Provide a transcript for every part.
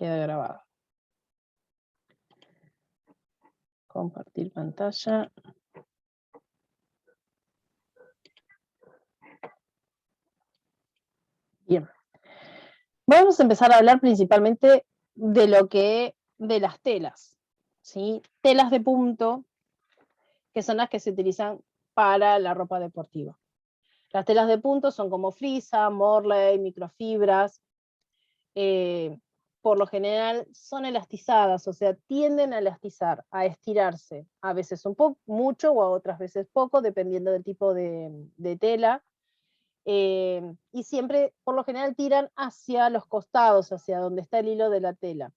Queda grabado. Compartir pantalla. Bien. Vamos a empezar a hablar principalmente de las telas, ¿sí? Telas de punto, que son las que se utilizan para la ropa deportiva. Las telas de punto son como frisa, morley, microfibras. Por lo general son elastizadas, o sea, tienden a elastizar, a estirarse, a veces un poco, mucho o a otras veces poco, dependiendo del tipo de tela. Y siempre, por lo general, tiran hacia los costados, hacia donde está el hilo de la tela.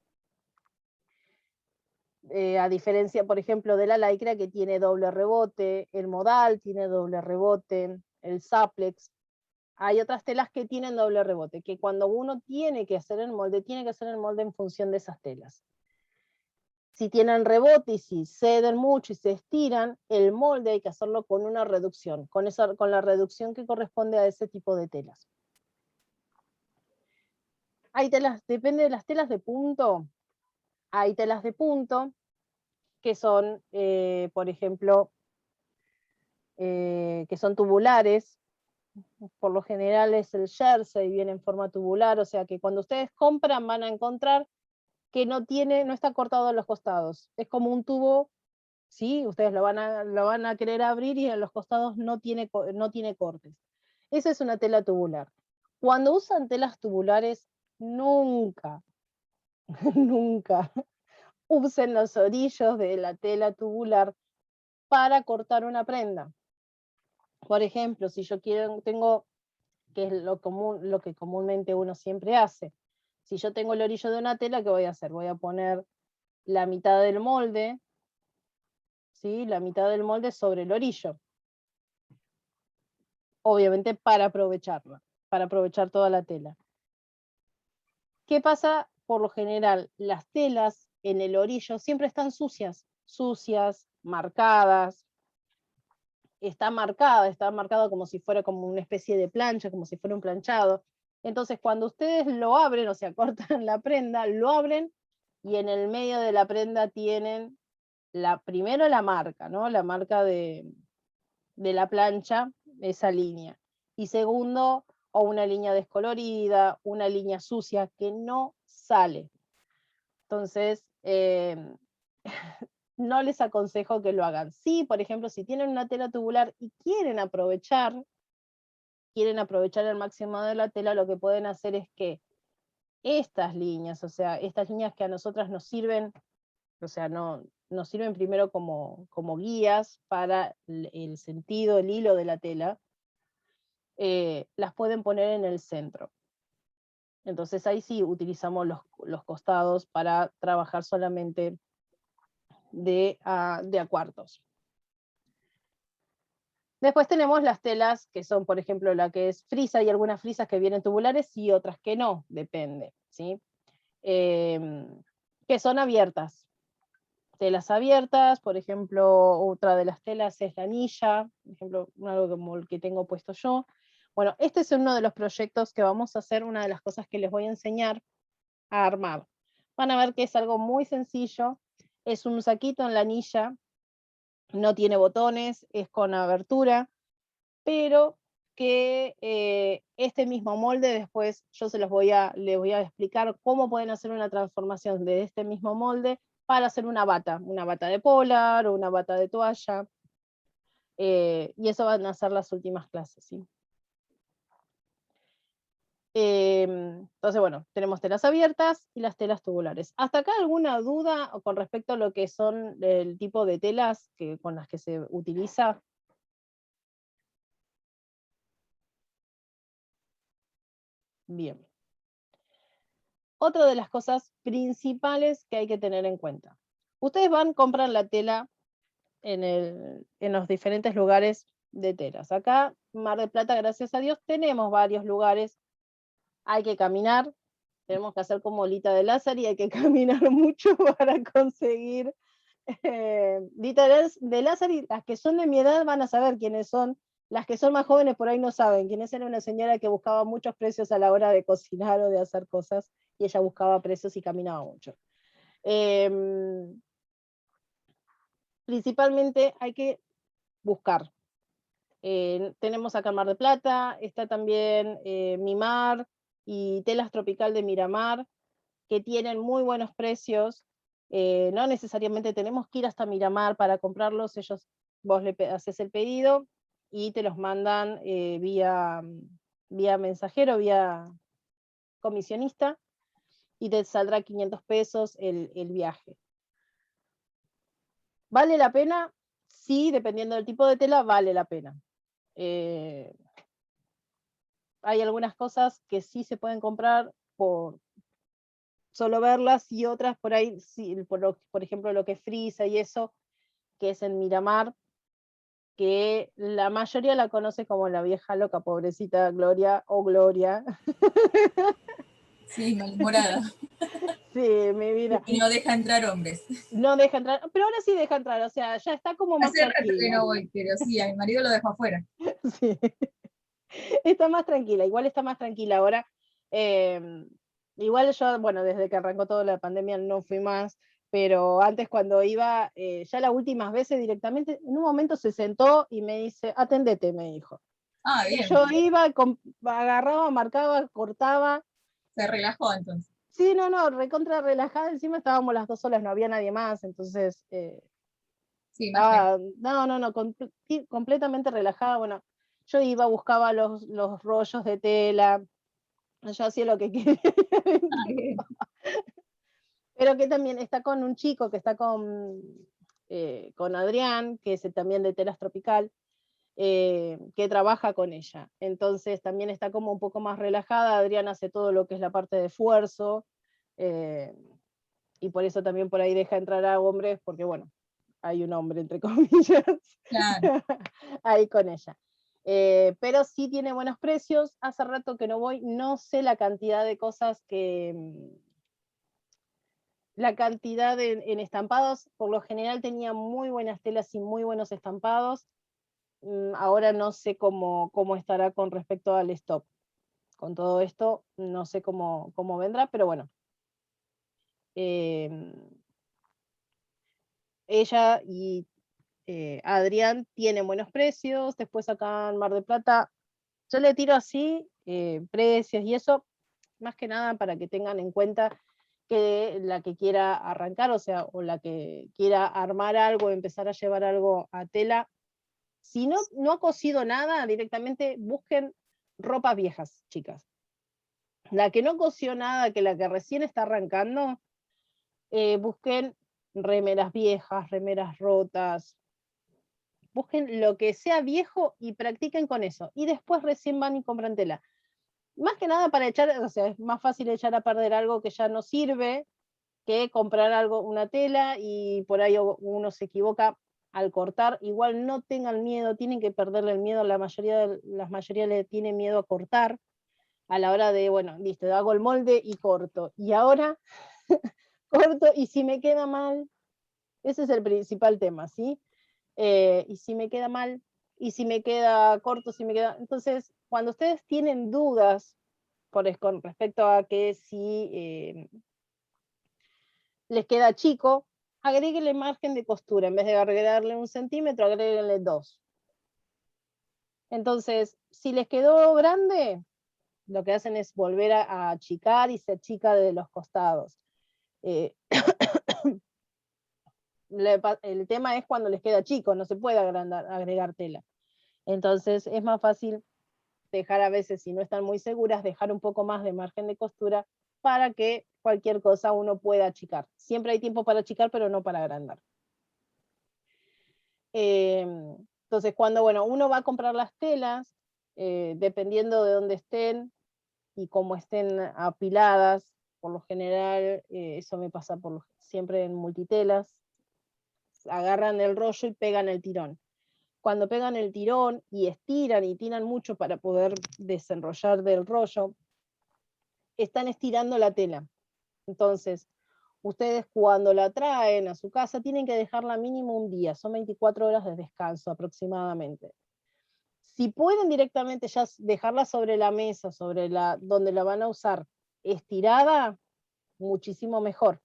A diferencia, por ejemplo, de la lycra, que tiene doble rebote, el modal tiene doble rebote, el saplex. Hay otras telas que tienen doble rebote, que cuando uno tiene que hacer el molde, tiene que hacer el molde en función de esas telas. Si tienen rebote y si ceden mucho y se estiran, el molde hay que hacerlo con una reducción, con la reducción que corresponde a ese tipo de telas. Hay telas, depende de las telas de punto, hay telas de punto que son, por ejemplo, que son tubulares. Por lo general es el jersey, viene en forma tubular, o sea que cuando ustedes compran van a encontrar que no está cortado a los costados, es como un tubo, ¿sí? Ustedes lo van a querer abrir y en los costados no tiene cortes. Esa es una tela tubular. Cuando usan telas tubulares, nunca, nunca usen los orillos de la tela tubular para cortar una prenda. Por ejemplo, si yo tengo, que es lo que comúnmente uno siempre hace, si yo tengo el orillo de una tela, ¿qué voy a hacer? Voy a poner la mitad del molde, ¿sí? La mitad del molde sobre el orillo. Obviamente para aprovecharla, para aprovechar toda la tela. ¿Qué pasa? Por lo general, las telas en el orillo siempre están sucias, marcadas. Está marcado como si fuera como una especie de plancha, como si fuera un planchado. Entonces, cuando ustedes lo abren, o sea, cortan la prenda, lo abren y en el medio de la prenda tienen primero la marca, ¿no? La marca de la plancha, esa línea. Y segundo, o una línea descolorida, una línea sucia que no sale. Entonces, no les aconsejo que lo hagan. Sí, por ejemplo, si tienen una tela tubular y quieren aprovechar el máximo de la tela, lo que pueden hacer es que estas líneas, o sea, estas líneas que a nosotras nos sirven, o sea, nos sirven primero como guías para el sentido, el hilo de la tela, las pueden poner en el centro. Entonces ahí sí utilizamos los costados para trabajar solamente de a cuartos. Después tenemos las telas que son, por ejemplo, la que es frisa, y algunas frisas que vienen tubulares y otras que no, depende, ¿sí? Que son abiertas. Telas abiertas, por ejemplo, otra de las telas es la anilla, por ejemplo, algo como el que tengo puesto yo. Bueno, este es uno de los proyectos que vamos a hacer, una de las cosas que les voy a enseñar a armar. Van a ver que es algo muy sencillo, es un saquito en la anilla, no tiene botones, es con abertura, pero que este mismo molde después yo les voy a explicar cómo pueden hacer una transformación de este mismo molde para hacer una bata de polar o una bata de toalla, y eso van a ser las últimas clases, ¿sí? Entonces, bueno, tenemos telas abiertas y las telas tubulares. ¿Hasta acá alguna duda con respecto a lo que son el tipo de telas con las que se utiliza? Bien. Otra de las cosas principales que hay que tener en cuenta. Ustedes compran la tela en los diferentes lugares de telas. Acá, Mar del Plata, gracias a Dios, tenemos varios lugares. Hay que caminar, tenemos que hacer como Lita de Lázaro y hay que caminar mucho para conseguir Lita de Lázaro. Las que son de mi edad van a saber quiénes son Las que son más jóvenes por ahí no saben quién es. Era una señora que buscaba muchos precios a la hora de cocinar o de hacer cosas, y ella buscaba precios y caminaba mucho. Principalmente hay que buscar. Tenemos acá Mar de Plata, está también Mimar y Telas Tropical de Miramar, que tienen muy buenos precios. No necesariamente tenemos que ir hasta Miramar para comprarlos, vos le haces el pedido y te los mandan vía mensajero, vía comisionista, y te saldrá 500 pesos el viaje. ¿Vale la pena? Sí, dependiendo del tipo de tela, vale la pena. Hay algunas cosas que sí se pueden comprar por solo verlas, y otras por ahí, sí, por ejemplo, lo que es frisa y eso, que es en Miramar, que la mayoría la conoce como la vieja loca, pobrecita Gloria o Gloria. Sí, malhumorada. Sí, mi vida. Y no deja entrar hombres. No deja entrar, pero ahora sí deja entrar, o sea, ya está como más Hace rato que tranquila. no voy, pero sí, a mi marido lo dejo afuera. Sí. Está más tranquila, igual está más tranquila ahora. Igual yo, bueno, desde que arrancó toda la pandemia no fui más, pero antes cuando iba, ya las últimas veces directamente, en un momento se sentó y me dice, atendete, me dijo. Ah, Y bien. yo iba, agarraba, marcaba, cortaba. Se relajó entonces. Sí, no, recontra relajada, encima estábamos las dos solas, no había nadie más, entonces Sí, más estaba, no, completamente relajada. Bueno, yo iba, buscaba los rollos de tela, yo hacía lo que quería. Ah, bien. Pero que también está con un chico que está con Adrián, que es también de Telas Tropical, que trabaja con ella. Entonces también está como un poco más relajada. Adrián hace todo lo que es la parte de esfuerzo, eh, y por eso también por ahí deja entrar a hombres, porque bueno, hay un hombre, entre comillas, Claro. ahí con ella. Pero sí tiene buenos precios. Hace rato que no voy, no sé la cantidad de cosas la cantidad en estampados. Por lo general tenía muy buenas telas y muy buenos estampados. Ahora no sé cómo estará con respecto al stock. Con todo esto, no sé cómo vendrá, pero bueno. Eh, Ella y Adrián tienen buenos precios. Después acá en Mar del Plata, yo le tiro así precios y eso, más que nada para que tengan en cuenta que la que quiera arrancar, o sea, o la que quiera armar algo, empezar a llevar algo a tela, si no ha cosido nada, directamente busquen ropas viejas, chicas. La que no cosió nada, que la que recién está arrancando, busquen remeras viejas, remeras rotas, busquen lo que sea viejo y practiquen con eso. Y después recién van y compran tela. Más que nada para echar, o sea, es más fácil echar a perder algo que ya no sirve que comprar algo, una tela, y por ahí uno se equivoca al cortar. Igual no tengan miedo, tienen que perderle el miedo. Las mayoría le tienen miedo a cortar a la hora de, bueno, listo, hago el molde y corto. Y ahora corto, y si me queda mal, ese es el principal tema, ¿sí? Y si me queda mal, y si me queda corto, si me queda. Entonces, cuando ustedes tienen dudas con respecto a que si les queda chico, agréguenle margen de costura. En vez de agregarle 1 centímetro, agréguenle 2. Entonces, si les quedó grande, lo que hacen es volver a achicar, y se achica de los costados. Eh, el tema es cuando les queda chico, no se puede agregar tela. Entonces es más fácil dejar, a veces, si no están muy seguras, dejar un poco más de margen de costura para que cualquier cosa uno pueda achicar. Siempre hay tiempo para achicar, pero no para agrandar. Entonces, cuando uno va a comprar las telas, dependiendo de dónde estén y cómo estén apiladas, por lo general, eso me pasa siempre en multitelas, agarran el rollo y pegan el tirón. Cuando pegan el tirón y estiran y tiran mucho para poder desenrollar del rollo, están estirando la tela. Entonces, ustedes cuando la traen a su casa tienen que dejarla mínimo un día, son 24 horas de descanso aproximadamente. Si pueden directamente ya dejarla sobre la mesa, donde la van a usar, estirada, muchísimo mejor.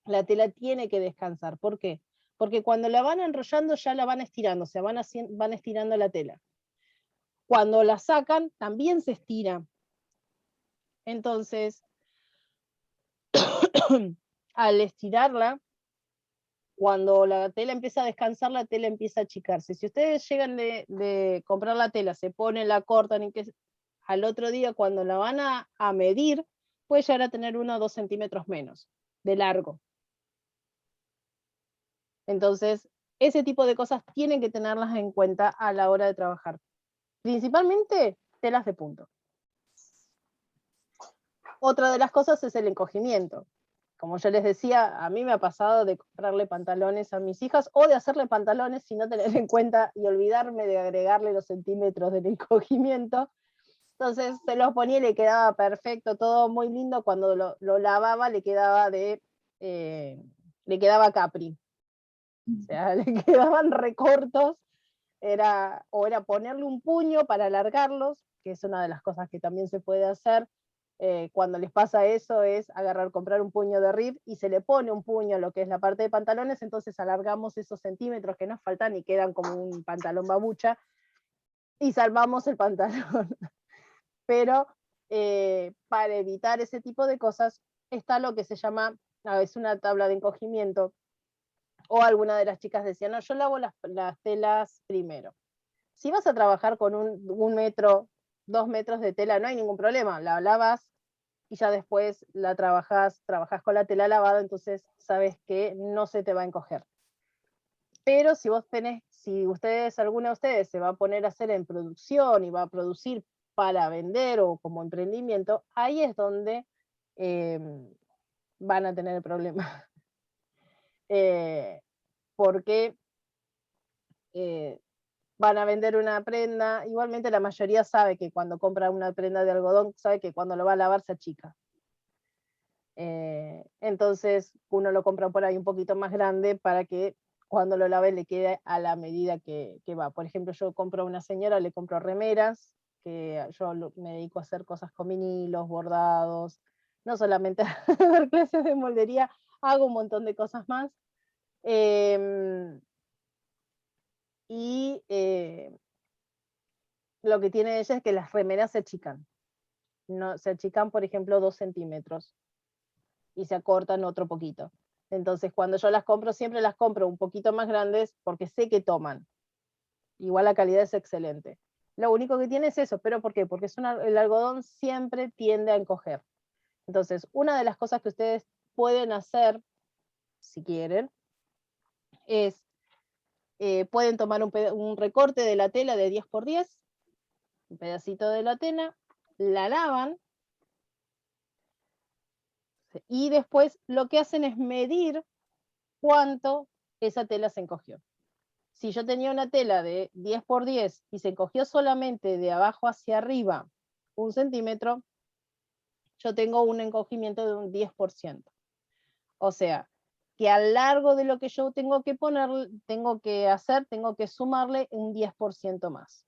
La tela tiene que descansar. ¿Por qué? Porque cuando la van enrollando ya la van estirando, o sea, van estirando la tela. Cuando la sacan, también se estira. Entonces, al estirarla, cuando la tela empieza a descansar, la tela empieza a achicarse. Si ustedes llegan de comprar la tela, se ponen, la cortan, y al otro día cuando la van a medir, puede llegar a tener 1 o 2 centímetros menos de largo. Entonces, ese tipo de cosas tienen que tenerlas en cuenta a la hora de trabajar. Principalmente telas de punto. Otra de las cosas es el encogimiento. Como yo les decía, a mí me ha pasado de comprarle pantalones a mis hijas o de hacerle pantalones sin no tener en cuenta y olvidarme de agregarle los centímetros del encogimiento. Entonces se los ponía y le quedaba perfecto, todo muy lindo. Cuando lo lavaba le quedaba capri. O sea, le quedaban recortos. Era ponerle un puño para alargarlos, que es una de las cosas que también se puede hacer. Cuando les pasa eso es comprar un puño de rib y se le pone un puño a lo que es la parte de pantalones, entonces alargamos esos centímetros que nos faltan y quedan como un pantalón babucha y salvamos el pantalón. Pero para evitar ese tipo de cosas está lo que se llama, es una tabla de encogimiento, o alguna de las chicas decía, no, yo lavo las telas primero. Si vas a trabajar con un metro, 2 metros de tela, no hay ningún problema, la lavas y ya después la trabajás con la tela lavada, entonces sabes que no se te va a encoger. Pero si alguna de ustedes se va a poner a hacer en producción y va a producir para vender o como emprendimiento, ahí es donde van a tener el problema. Porque van a vender una prenda, igualmente la mayoría sabe que cuando compra una prenda de algodón, sabe que cuando lo va a lavar se achica. Entonces uno lo compra por ahí un poquito más grande para que cuando lo lave le quede a la medida que va. Por ejemplo, yo compro a una señora, le compro remeras, que yo me dedico a hacer cosas con vinilos, bordados, no solamente a dar clases de moldería, hago un montón de cosas más. Lo que tiene ella es que las remeras se achican. No, se achican, por ejemplo, 2 centímetros y se acortan otro poquito. Entonces, cuando yo las compro, siempre las compro un poquito más grandes porque sé que toman. Igual la calidad es excelente. Lo único que tiene es eso, ¿pero por qué? Porque el algodón siempre tiende a encoger. Entonces, una de las cosas que ustedes pueden hacer, si quieren, es, pueden tomar un recorte de la tela de 10 por 10, un pedacito de la tela, la lavan, y después lo que hacen es medir cuánto esa tela se encogió. Si yo tenía una tela de 10 por 10 y se encogió solamente de abajo hacia arriba 1 centímetro, yo tengo un encogimiento de un 10%. O sea, que a lo largo de lo que yo tengo que tengo que sumarle un 10% más.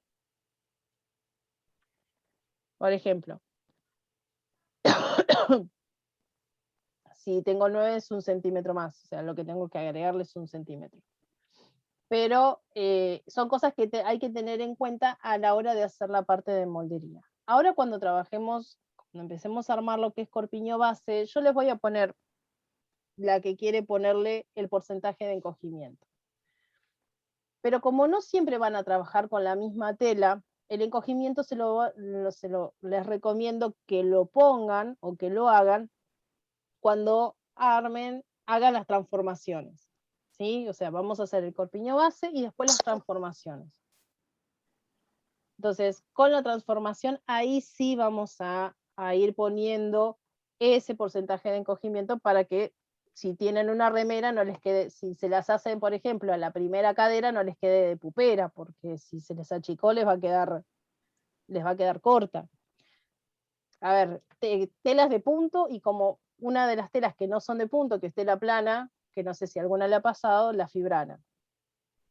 Por ejemplo, si tengo 9 es 1 centímetro más, o sea, lo que tengo que agregarle es 1 centímetro. Pero son cosas que hay que tener en cuenta a la hora de hacer la parte de moldería. Ahora cuando empecemos a armar lo que es corpiño base, yo les voy a poner la que quiere ponerle el porcentaje de encogimiento. Pero como no siempre van a trabajar con la misma tela, el encogimiento les recomiendo que lo pongan o que lo hagan cuando hagan las transformaciones. ¿Sí? O sea, vamos a hacer el corpiño base y después las transformaciones. Entonces, con la transformación, ahí sí vamos a ir poniendo ese porcentaje de encogimiento para que si tienen una remera, no les quede, si se las hacen, por ejemplo, a la primera cadera, no les quede de pupera, porque si se les achicó, les va a quedar corta. A ver, telas de punto, y como una de las telas que no son de punto, que es tela plana, que no sé si alguna le ha pasado, la fibrana.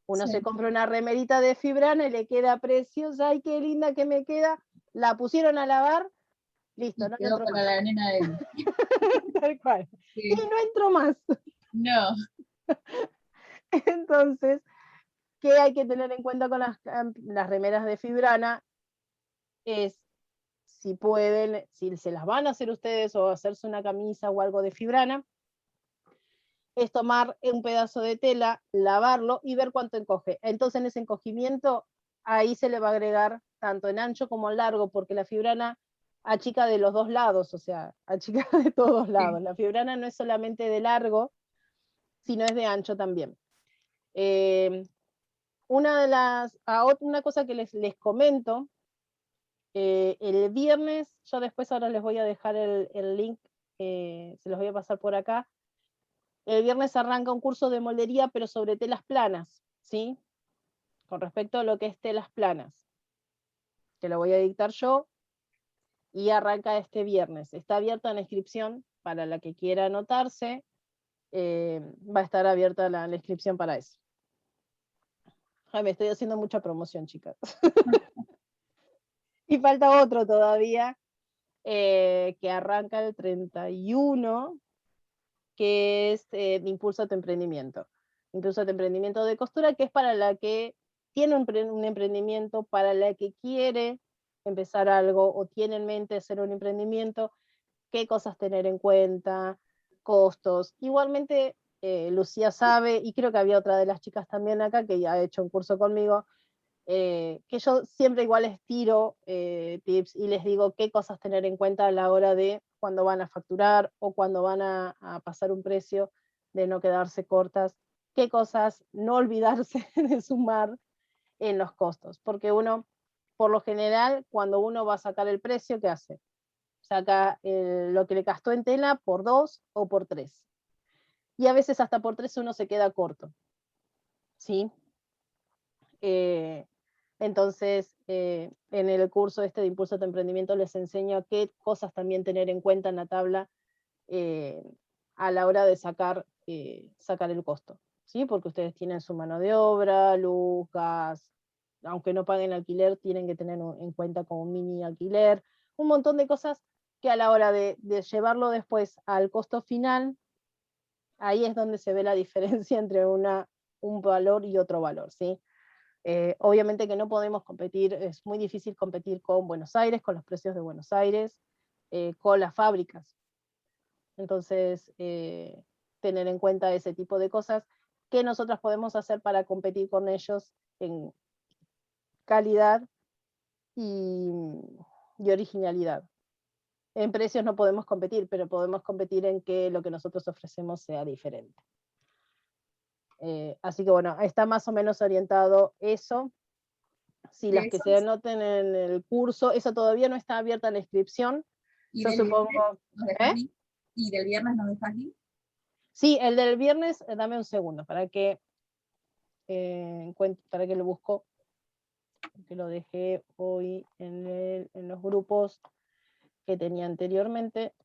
Uno Sí. se compra una remerita de fibrana y le queda preciosa, ¡ay, qué linda que me queda! La pusieron a lavar, listo, Y no quedó entro para más. la nena de él. Tal cual. Y Sí. no entro más. No, Entonces, ¿qué hay que tener en cuenta con las remeras de fibrana? Es, si pueden, si se las van a hacer ustedes o hacerse una camisa o algo de fibrana, es tomar un pedazo de tela, lavarlo y ver cuánto encoge. Entonces en ese encogimiento, ahí se le va a agregar tanto en ancho como en largo, porque la fibrana achica de los dos lados, o sea, achica de todos lados. sí. La fibrana no es solamente de largo, sino es de ancho también. Una cosa que les comento, el viernes, yo después ahora les voy a dejar el link, se los voy a pasar por acá. El viernes arranca un curso de moldería, pero sobre telas planas, ¿sí? Con respecto a lo que es telas planas, que lo voy a dictar yo, y arranca este viernes. Está abierta la inscripción para la que quiera anotarse, va a estar abierta la inscripción para eso. Ay, me estoy haciendo mucha promoción, chicas. Y falta otro todavía, que arranca el 31, que es Impulsa tu emprendimiento. Impulsa tu emprendimiento de costura, que es para la que tiene un emprendimiento, para la que quiere empezar algo o tiene en mente hacer un emprendimiento, qué cosas tener en cuenta, costos. Igualmente, Lucía sabe, y creo que había otra de las chicas también acá que ya ha hecho un curso conmigo, que yo siempre igual les tiro tips y les digo qué cosas tener en cuenta a la hora de cuando van a facturar o cuando van a pasar un precio, de no quedarse cortas, qué cosas no olvidarse de sumar en los costos, porque uno, por lo general, cuando uno va a sacar el precio, ¿qué hace? Saca lo que le gastó en tela por 2 o por 3. Y a veces hasta por 3 uno se queda corto, ¿sí? Entonces, en el curso este de Impulso a tu Emprendimiento les enseño qué cosas también tener en cuenta en la tabla eh, a la hora de sacar el costo, ¿sí? Porque ustedes tienen su mano de obra, luz, gas, aunque no paguen alquiler, tienen que tener en cuenta como un mini alquiler, un montón de cosas que a la hora de llevarlo después al costo final, ahí es donde se ve la diferencia entre un valor y otro valor, ¿sí? Obviamente que no podemos competir, es muy difícil competir con Buenos Aires, con los precios de Buenos Aires, con las fábricas. Entonces, tener en cuenta ese tipo de cosas que nosotros podemos hacer para competir con ellos en calidad y originalidad. En precios no podemos competir, pero podemos competir en que lo que nosotros ofrecemos sea diferente. Así que bueno, está más o menos orientado eso. Si las que se anoten en el curso, eso todavía no está abierta la inscripción. ¿Y Yo del viernes supongo. nos dejas link? ¿Y del viernes nos dejas link? Sí, el del viernes, dame un segundo para que lo busco, que lo dejé hoy en los grupos que tenía anteriormente.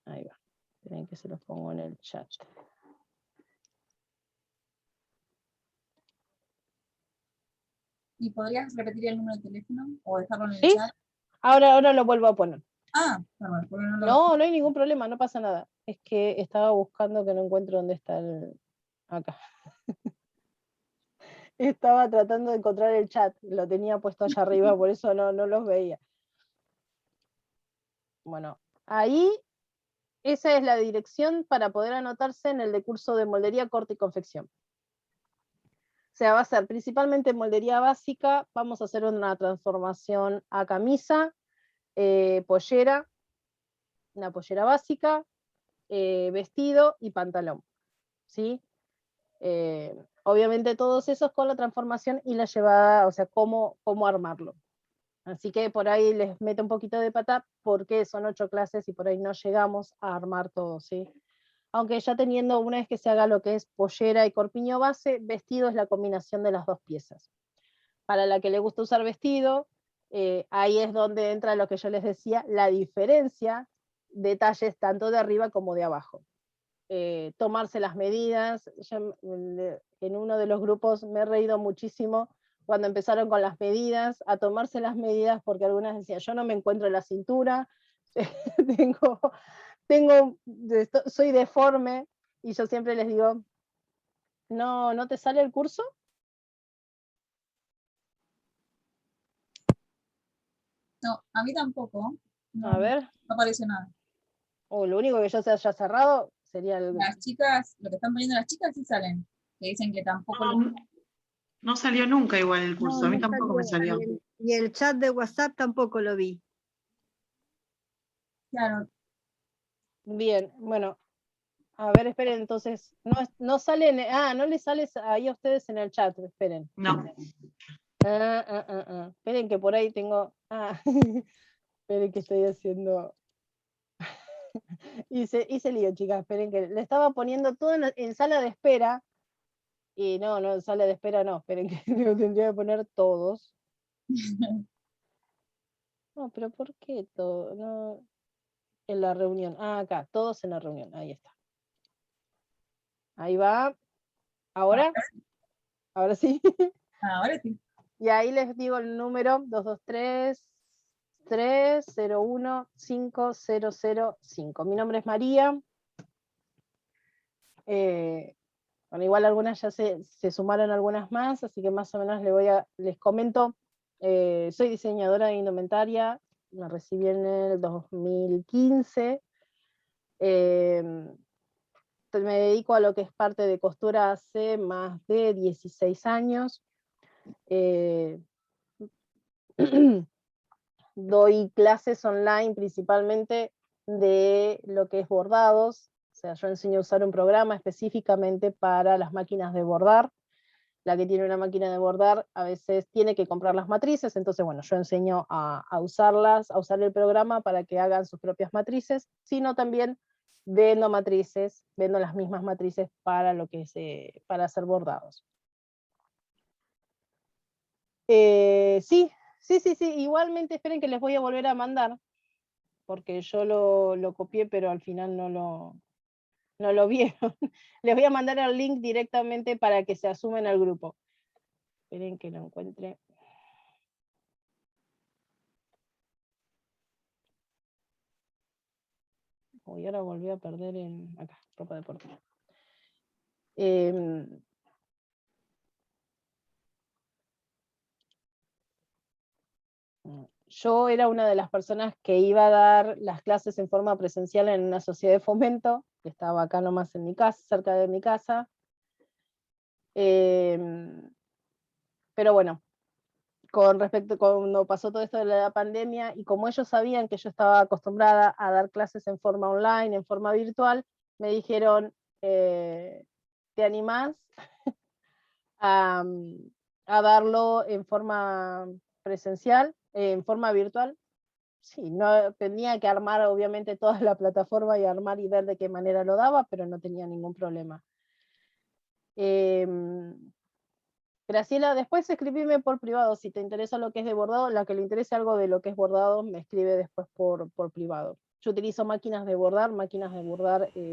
Ahí va. Esperen que se los pongo en el chat. ¿Y podrías repetir el número de teléfono o dejarlo en el ¿Sí? chat? Ahora lo vuelvo a poner. Ah, perdón, porque no lo... No, no hay ningún problema, no pasa nada. Es que estaba buscando que no encuentro dónde está acá. Estaba tratando de encontrar el chat, lo tenía puesto allá arriba, por eso no los veía. Bueno, ahí esa es la dirección para poder anotarse en el de curso de moldería, corte y confección. O sea, va a ser principalmente moldería básica, vamos a hacer una transformación a camisa, pollera, una pollera básica, vestido y pantalón, ¿sí? Obviamente todos esos con la transformación y la llevada, o sea, cómo armarlo. Así que por ahí les meto un poquito de pata porque son 8 clases y por ahí no llegamos a armar todo, ¿sí? Aunque ya teniendo, una vez que se haga lo que es pollera y corpiño base, vestido es la combinación de las dos piezas. Para la que le gusta usar vestido, ahí es donde entra lo que yo les decía, la diferencia de talles tanto de arriba como de abajo. tomarse las medidas. En uno de los grupos me he reído muchísimo cuando empezaron con las medidas, a tomarse las medidas, porque algunas decían, yo no me encuentro en la cintura, soy deforme, y yo siempre les digo, ¿no te sale el curso? No, a mí tampoco. No, A ver, no apareció nada. o lo único que yo se haya cerrado sería el... Las chicas, lo que están poniendo las chicas sí salen. Que dicen que tampoco No, les... no salió nunca igual el curso, a mí No tampoco me salió. salió. Y el chat de WhatsApp tampoco lo vi. Claro, Bien, bueno, a ver, esperen, entonces, no salen, no les sale ahí a ustedes en el chat, esperen. No, Esperen que por ahí tengo, esperen que estoy haciendo, hice lío, chicas, esperen que le estaba poniendo todo en sala de espera, y no, en sala de espera no, esperen que lo tendría que poner todos. No, pero ¿por qué todo? No, en la reunión, acá, todos en la reunión, ahí está. Ahí va, ahora sí. ahora sí. Y ahí les digo el número 223-301-5005. Mi nombre es María. Bueno, igual algunas ya se sumaron algunas más, así que más o menos les comento. Soy diseñadora de indumentaria, me recibí en el 2015. Me dedico a lo que es parte de costura hace más de 16 años. Doy clases online principalmente de lo que es bordados, o sea, yo enseño a usar un programa específicamente para las máquinas de bordar. La que tiene una máquina de bordar a veces tiene que comprar las matrices, entonces bueno, yo enseño a usarlas, a usar el programa para que hagan sus propias matrices, sino también vendo matrices, vendo las mismas matrices para lo que para hacer bordados. Sí, igualmente esperen que les voy a volver a mandar, porque yo lo copié, pero al final no lo vieron. Les voy a mandar el link directamente para que se asumen al grupo. Esperen que lo encuentre. Uy, ahora volví a perder acá, ropa deportiva. Yo era una de las personas que iba a dar las clases en forma presencial en una sociedad de fomento, que estaba acá nomás en mi casa, cerca de mi casa. Pero bueno, con respecto cuando pasó todo esto de la pandemia, y como ellos sabían que yo estaba acostumbrada a dar clases en forma online, en forma virtual, me dijeron, ¿te animás a darlo en forma presencial, en forma virtual? Sí, no tenía que armar obviamente toda la plataforma y armar y ver de qué manera lo daba, pero no tenía ningún problema. Graciela, después escribime por privado si te interesa lo que es de bordado. La que le interese algo de lo que es bordado me escribe después por privado. Yo utilizo máquinas de bordar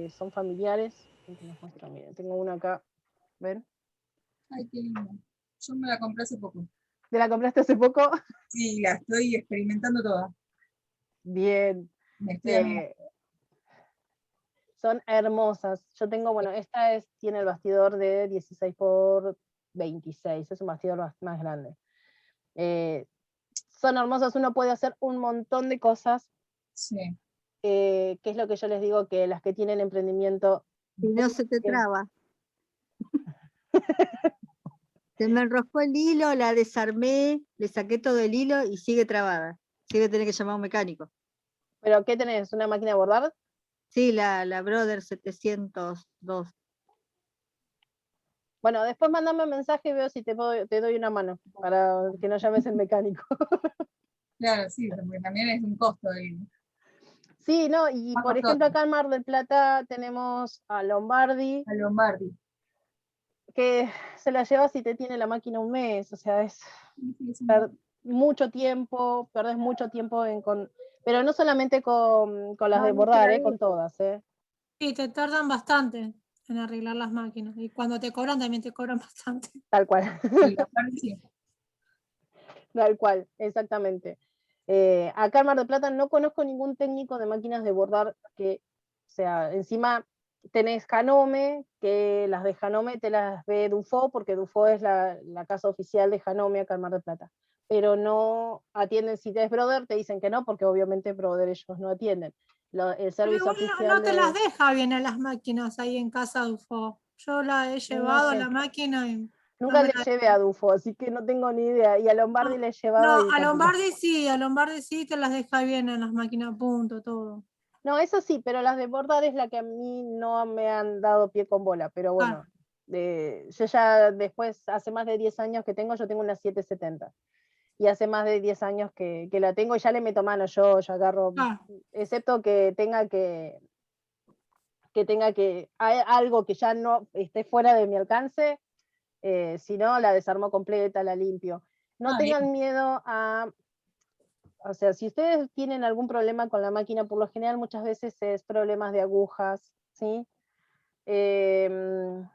son familiares. Les muestro, miren, tengo una acá, ¿ven? Ay, qué lindo. Yo me la compré hace poco. ¿Te la compraste hace poco? Sí, la estoy experimentando toda. Bien. Me estoy Son hermosas. Yo tengo, bueno, tiene el bastidor de 16 por 26, es un bastidor más grande. Son hermosas, uno puede hacer un montón de cosas, sí. que es lo que yo les digo, que las que tienen emprendimiento... Si no se te traba. Se me enroscó el hilo, la desarmé, le saqué todo el hilo y sigue trabada. Sigue tener que llamar a un mecánico. ¿Pero qué tenés? ¿Una máquina de bordar? Sí, la Brother 702. Bueno, después mandame un mensaje y veo si te doy una mano, para que no llames el mecánico. Claro, sí, porque también es un costo. Sí, no, y Más por costoso. ejemplo acá en Mar del Plata tenemos a Lombardi, A Lombardi. que se la lleva si te tiene la máquina un mes, o sea, es mucho tiempo, perdés mucho tiempo pero no solamente con las de No, no te bordar, la con digo. todas. Y te tardan bastante en arreglar las máquinas. Y cuando te cobran, también te cobran bastante. Tal cual. Sí, aparte sí. Tal cual, exactamente. Acá en Mar del Plata no conozco ningún técnico de máquinas de bordar que, o sea, encima tenés Janome, que las de Janome te las ve Dufo, porque Dufo es la casa oficial de Janome acá en Mar del Plata. Pero no atienden, si tenés Brother, te dicen que no, porque obviamente Brother ellos no atienden. El Pero servicio igual oficial no te las de... deja bien a las máquinas ahí en casa Dufo. Yo la he No llevado a sé, la máquina y no nunca me le la llevé a Dufo, así que no tengo ni idea. Y a Lombardi le he llevado No, y tampoco. a Lombardi sí te las deja bien en las máquinas a punto, todo. No, eso sí, pero las de bordar es la que a mí no me han dado pie con bola, pero bueno, yo ya después, hace más de 10 años que tengo, yo tengo una 770, y hace más de 10 años que la tengo y ya le meto mano, yo agarro, Ah, excepto que hay algo que ya no esté fuera de mi alcance, si no, la desarmo completa, la limpio. No Ah, bien. tengan miedo a... O sea, si ustedes tienen algún problema con la máquina, por lo general muchas veces es problemas de agujas, ¿sí? El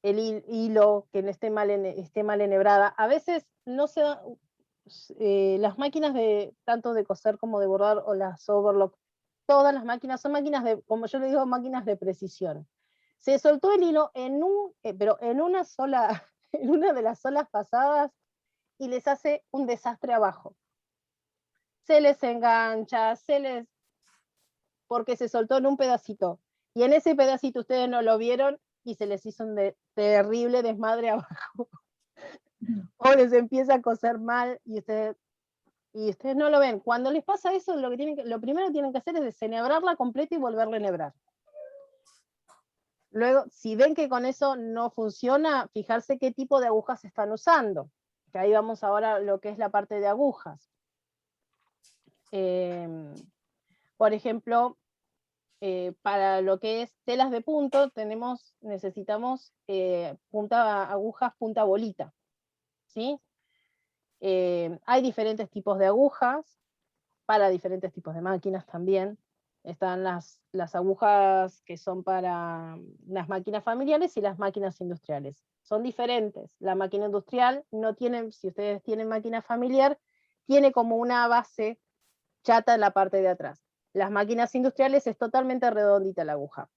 hilo que no esté esté mal enhebrada. A veces no se da, las máquinas de tanto de coser como de bordar o las overlock, todas las máquinas son máquinas de, como yo le digo, máquinas de precisión. Se soltó el hilo pero en una sola, en una de las solas pasadas y les hace un desastre abajo. Se les engancha, porque se soltó en un pedacito. Y en ese pedacito ustedes no lo vieron y se les hizo un terrible desmadre abajo. O les empieza a coser mal y ustedes no lo ven. Cuando les pasa eso, lo primero que tienen que hacer es desenhebrarla completa y volverla a enhebrar. Luego, si ven que con eso no funciona, fijarse qué tipo de agujas están usando. Que ahí vamos ahora a lo que es la parte de agujas. Por ejemplo, para lo que es telas de punto, necesitamos agujas punta bolita, ¿sí? Hay diferentes tipos de agujas, para diferentes tipos de máquinas también. Están las agujas que son para las máquinas familiares y las máquinas industriales. Son diferentes. La máquina industrial no tiene, si ustedes tienen máquina familiar, tiene como una base chata en la parte de atrás. Las máquinas industriales es totalmente redondita la aguja.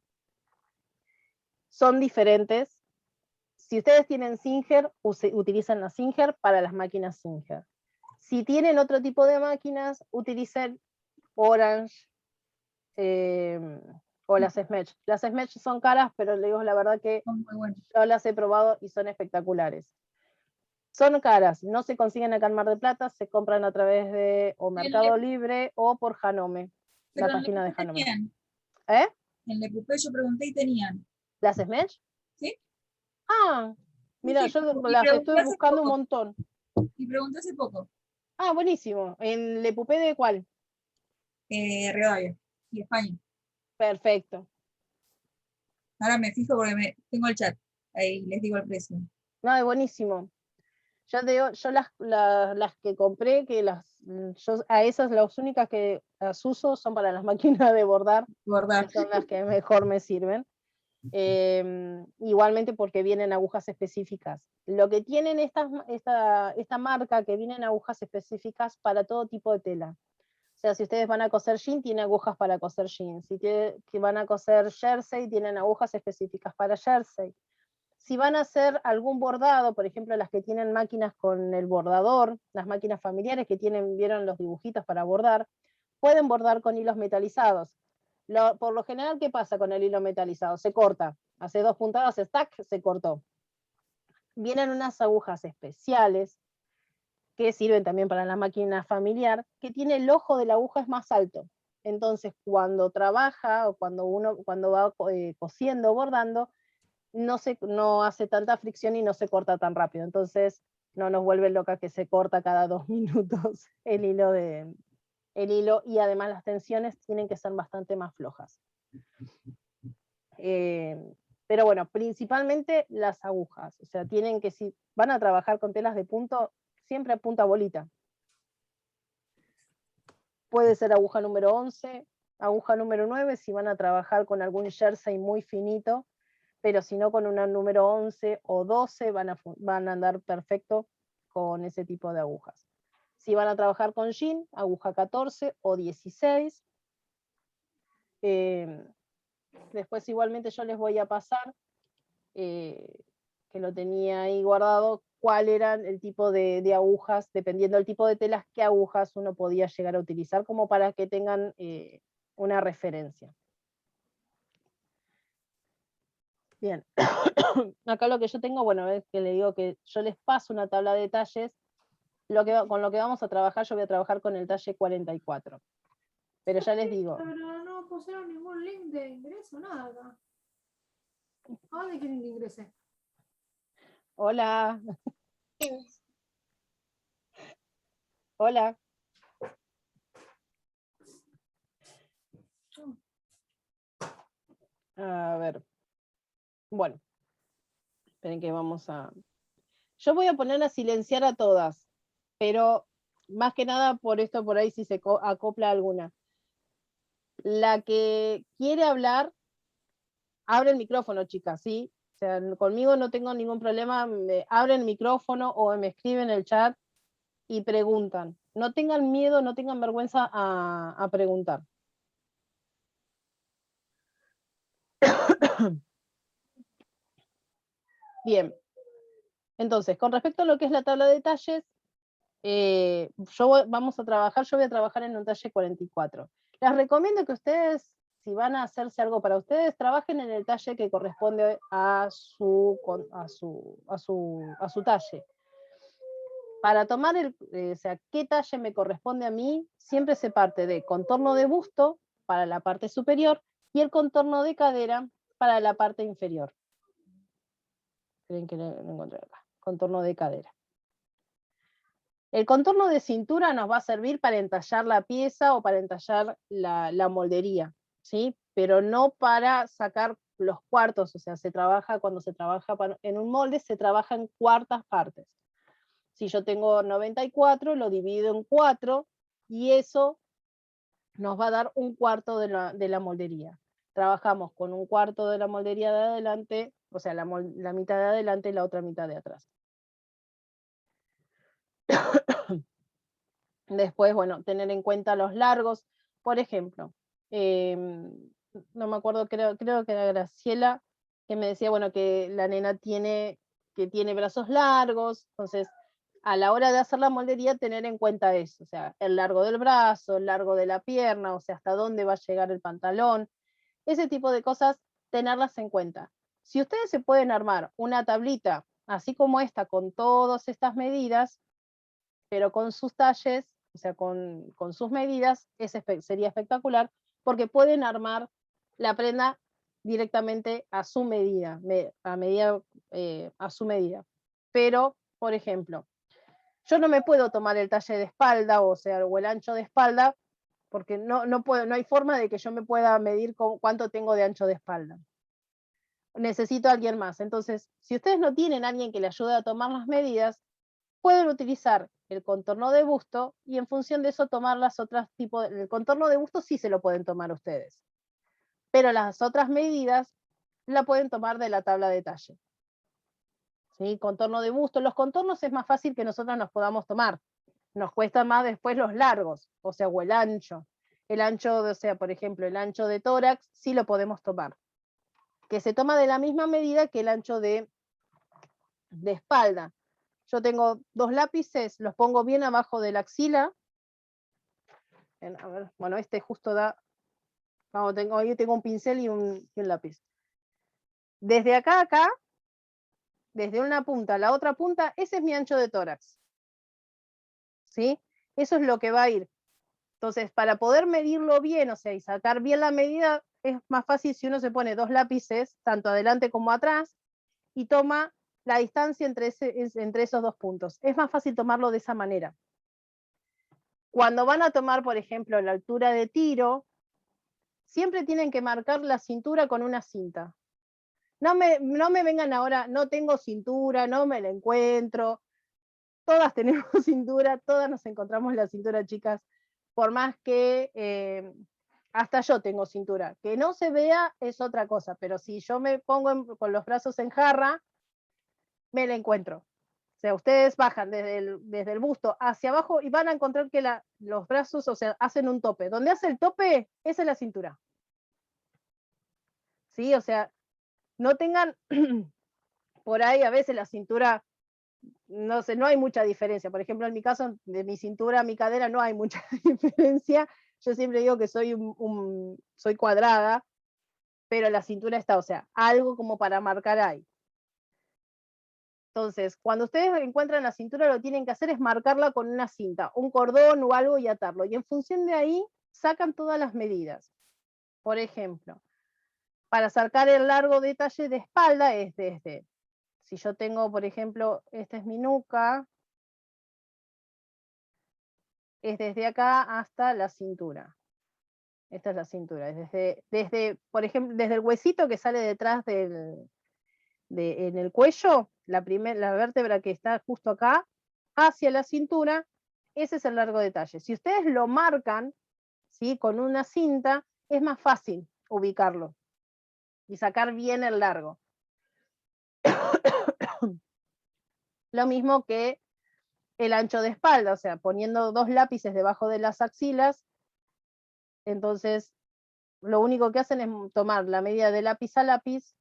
Son diferentes. Si ustedes tienen Singer, utilizan la Singer para las máquinas Singer. Si tienen otro tipo de máquinas, utilicen Orange o las Smash. Las Smash son caras, pero le digo la verdad que Son muy buenos. yo las he probado y son espectaculares. Son caras, no se consiguen acá en Mar del Plata, se compran a través de o Mercado Libre o por Janome, la Pero en página de Lepupé Janome. tenían. ¿Eh? En Lepupé yo pregunté y tenían. ¿Las Smash? ¿Sí? Ah, mira, Sí, yo y las estuve pregunté hace buscando un poco. montón. Y pregunté hace poco. Ah, buenísimo. ¿En Le Pupé de cuál? Rivadavia y España. Perfecto. Ahora me fijo porque tengo el chat. Ahí les digo el precio. No, es buenísimo. Yo te digo, yo las que compré, yo a esas las únicas que las uso son para las máquinas de bordar, Bordar. que son las que mejor me sirven. Igualmente porque vienen agujas específicas. Lo que tienen esta marca, que vienen agujas específicas para todo tipo de tela. O sea, si ustedes van a coser jean, tienen agujas para coser jean. Si van a coser jersey, tienen agujas específicas para jersey. Si van a hacer algún bordado, por ejemplo, las que tienen máquinas con el bordador, las máquinas familiares que vieron los dibujitos para bordar, pueden bordar con hilos metalizados. Por lo general, ¿qué pasa con el hilo metalizado? Se corta. Hace 2 puntadas, stack, se cortó. Vienen unas agujas especiales que sirven también para la máquina familiar, que tiene el ojo de la aguja es más alto. Entonces, cuando trabaja o cuando va cosiendo, bordando, no hace tanta fricción y no se corta tan rápido. Entonces, no nos vuelve loca que se corta cada 2 minutos el hilo, y además las tensiones tienen que ser bastante más flojas. Pero bueno, principalmente las agujas. O sea, si van a trabajar con telas de punto, siempre a punta bolita. Puede ser aguja número 11, aguja número 9 si van a trabajar con algún jersey muy finito, pero si no con una número 11 o 12 van a andar perfecto con ese tipo de agujas. Si van a trabajar con jean, aguja 14 o 16. Después igualmente yo les voy a pasar, que lo tenía ahí guardado, cuál era el tipo de agujas, dependiendo del tipo de telas, qué agujas uno podía llegar a utilizar, como para que tengan una referencia. Bien, acá lo que yo tengo, bueno, es que le digo que yo les paso una tabla de talles, con lo que vamos a trabajar, yo voy a trabajar con el talle 44. Pero ya les digo. Pero no pusieron ningún link de ingreso, nada acá. ¿A dónde quieren que ingrese? Hola. Hola. A ver. Bueno. Esperen que vamos a... Yo voy a poner a silenciar a todas, pero más que nada por esto, por ahí si se acopla alguna. La que quiere hablar, abre el micrófono, chicas, ¿sí? O sea, conmigo no tengo ningún problema, abren el micrófono o me escriben en el chat y preguntan. No tengan miedo, no tengan vergüenza a preguntar. Bien. Entonces, con respecto a lo que es la tabla de talles, yo voy a trabajar en un talle 44. Les recomiendo que ustedes, si van a hacerse algo para ustedes, trabajen en el talle que corresponde a su talle. Para tomar o sea, qué talle me corresponde a mí, siempre se parte de contorno de busto para la parte superior y el contorno de cadera para la parte inferior. Creen que lo encontré acá. Contorno de cadera. El contorno de cintura nos va a servir para entallar la pieza o para entallar la moldería, ¿sí? Pero no para sacar los cuartos, o sea, cuando se trabaja en un molde, se trabaja en cuartas partes. Si yo tengo 94, lo divido en 4 y eso nos va a dar un cuarto de la moldería. Trabajamos con un cuarto de la moldería de adelante, o sea, la mitad de adelante y la otra mitad de atrás. Después, bueno, tener en cuenta los largos. Por ejemplo, no me acuerdo, creo que era Graciela, que me decía, bueno, que la nena tiene brazos largos, entonces a la hora de hacer la moldería tener en cuenta eso, o sea, el largo del brazo, el largo de la pierna, o sea, hasta dónde va a llegar el pantalón, ese tipo de cosas, tenerlas en cuenta. Si ustedes se pueden armar una tablita, así como esta, con todas estas medidas, pero con sus talles, o sea, con sus medidas, sería espectacular, porque pueden armar la prenda directamente a su medida, a su medida. Pero, por ejemplo, yo no me puedo tomar el talle de espalda, o sea, o el ancho de espalda, porque no hay forma de que yo me pueda medir cuánto tengo de ancho de espalda. Necesito a alguien más. Entonces, si ustedes no tienen a alguien que le ayude a tomar las medidas, pueden utilizar el contorno de busto y en función de eso tomar las otras tipos. El contorno de busto sí se lo pueden tomar ustedes, pero las otras medidas la pueden tomar de la tabla de talle. ¿Sí? Contorno de busto. Los contornos es más fácil que nosotros nos podamos tomar. Nos cuesta más después los largos, o sea, o el ancho. El ancho, o sea, por ejemplo, el ancho de tórax sí lo podemos tomar, que se toma de la misma medida que el ancho de espalda. Yo tengo 2 lápices, los pongo bien abajo de la axila. A ver, bueno, este justo da... Yo tengo un pincel y un lápiz. Desde acá a acá, desde una punta a la otra punta, ese es mi ancho de tórax. ¿Sí? Eso es lo que va a ir. Entonces, para poder medirlo bien, o sea, y sacar bien la medida, es más fácil si uno se pone 2 lápices, tanto adelante como atrás, y toma la distancia entre esos 2 puntos. Es más fácil tomarlo de esa manera. Cuando van a tomar, por ejemplo, la altura de tiro, siempre tienen que marcar la cintura con una cinta. No me vengan ahora, no tengo cintura, no me la encuentro. Todas tenemos cintura, todas nos encontramos la cintura, chicas. Por más que hasta yo tengo cintura. Que no se vea es otra cosa, pero si yo me pongo con los brazos en jarra, me la encuentro. O sea, ustedes bajan desde el busto hacia abajo y van a encontrar que los brazos, o sea, hacen un tope. Donde hace el tope, esa es la cintura. ¿Sí? O sea, no tengan por ahí a veces la cintura, no sé, no hay mucha diferencia. Por ejemplo, en mi caso, de mi cintura a mi cadera no hay mucha diferencia. Yo siempre digo que soy soy cuadrada, pero la cintura está, o sea, algo como para marcar ahí. Entonces, cuando ustedes encuentran la cintura, lo que tienen que hacer es marcarla con una cinta, un cordón o algo y atarlo. Y en función de ahí, sacan todas las medidas. Por ejemplo, para sacar el largo detalle de espalda es desde, si yo tengo, por ejemplo, esta es mi nuca, es desde acá hasta la cintura. Esta es la cintura, es desde por ejemplo, desde el huesito que sale detrás en el cuello, la vértebra que está justo acá, hacia la cintura, ese es el largo detalle. Si ustedes lo marcan, ¿sí?, con una cinta, es más fácil ubicarlo y sacar bien el largo. Lo mismo que el ancho de espalda, o sea, poniendo 2 lápices debajo de las axilas, entonces lo único que hacen es tomar la medida de lápiz a lápiz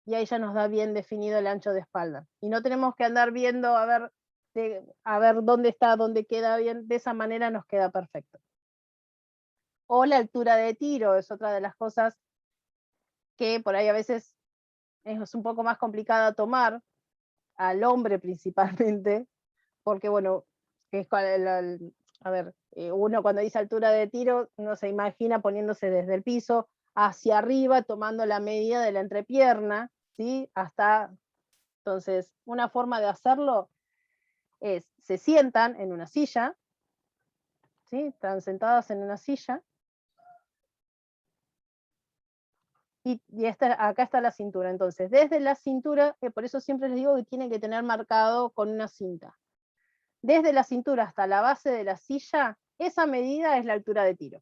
y ahí ya nos da bien definido el ancho de espalda. Y no tenemos que andar viendo a ver dónde está, dónde queda bien, de esa manera nos queda perfecto. O la altura de tiro es otra de las cosas que por ahí a veces es un poco más complicada tomar, al hombre principalmente, porque bueno, a ver, uno cuando dice altura de tiro, uno se imagina poniéndose desde el piso hacia arriba, tomando la medida de la entrepierna, ¿sí? Entonces, una forma de hacerlo es, se sientan en una silla, ¿sí? Están sentadas en una silla, y acá está la cintura. Entonces, desde la cintura, por eso siempre les digo que tienen que tener marcado con una cinta. Desde la cintura hasta la base de la silla, esa medida es la altura de tiro.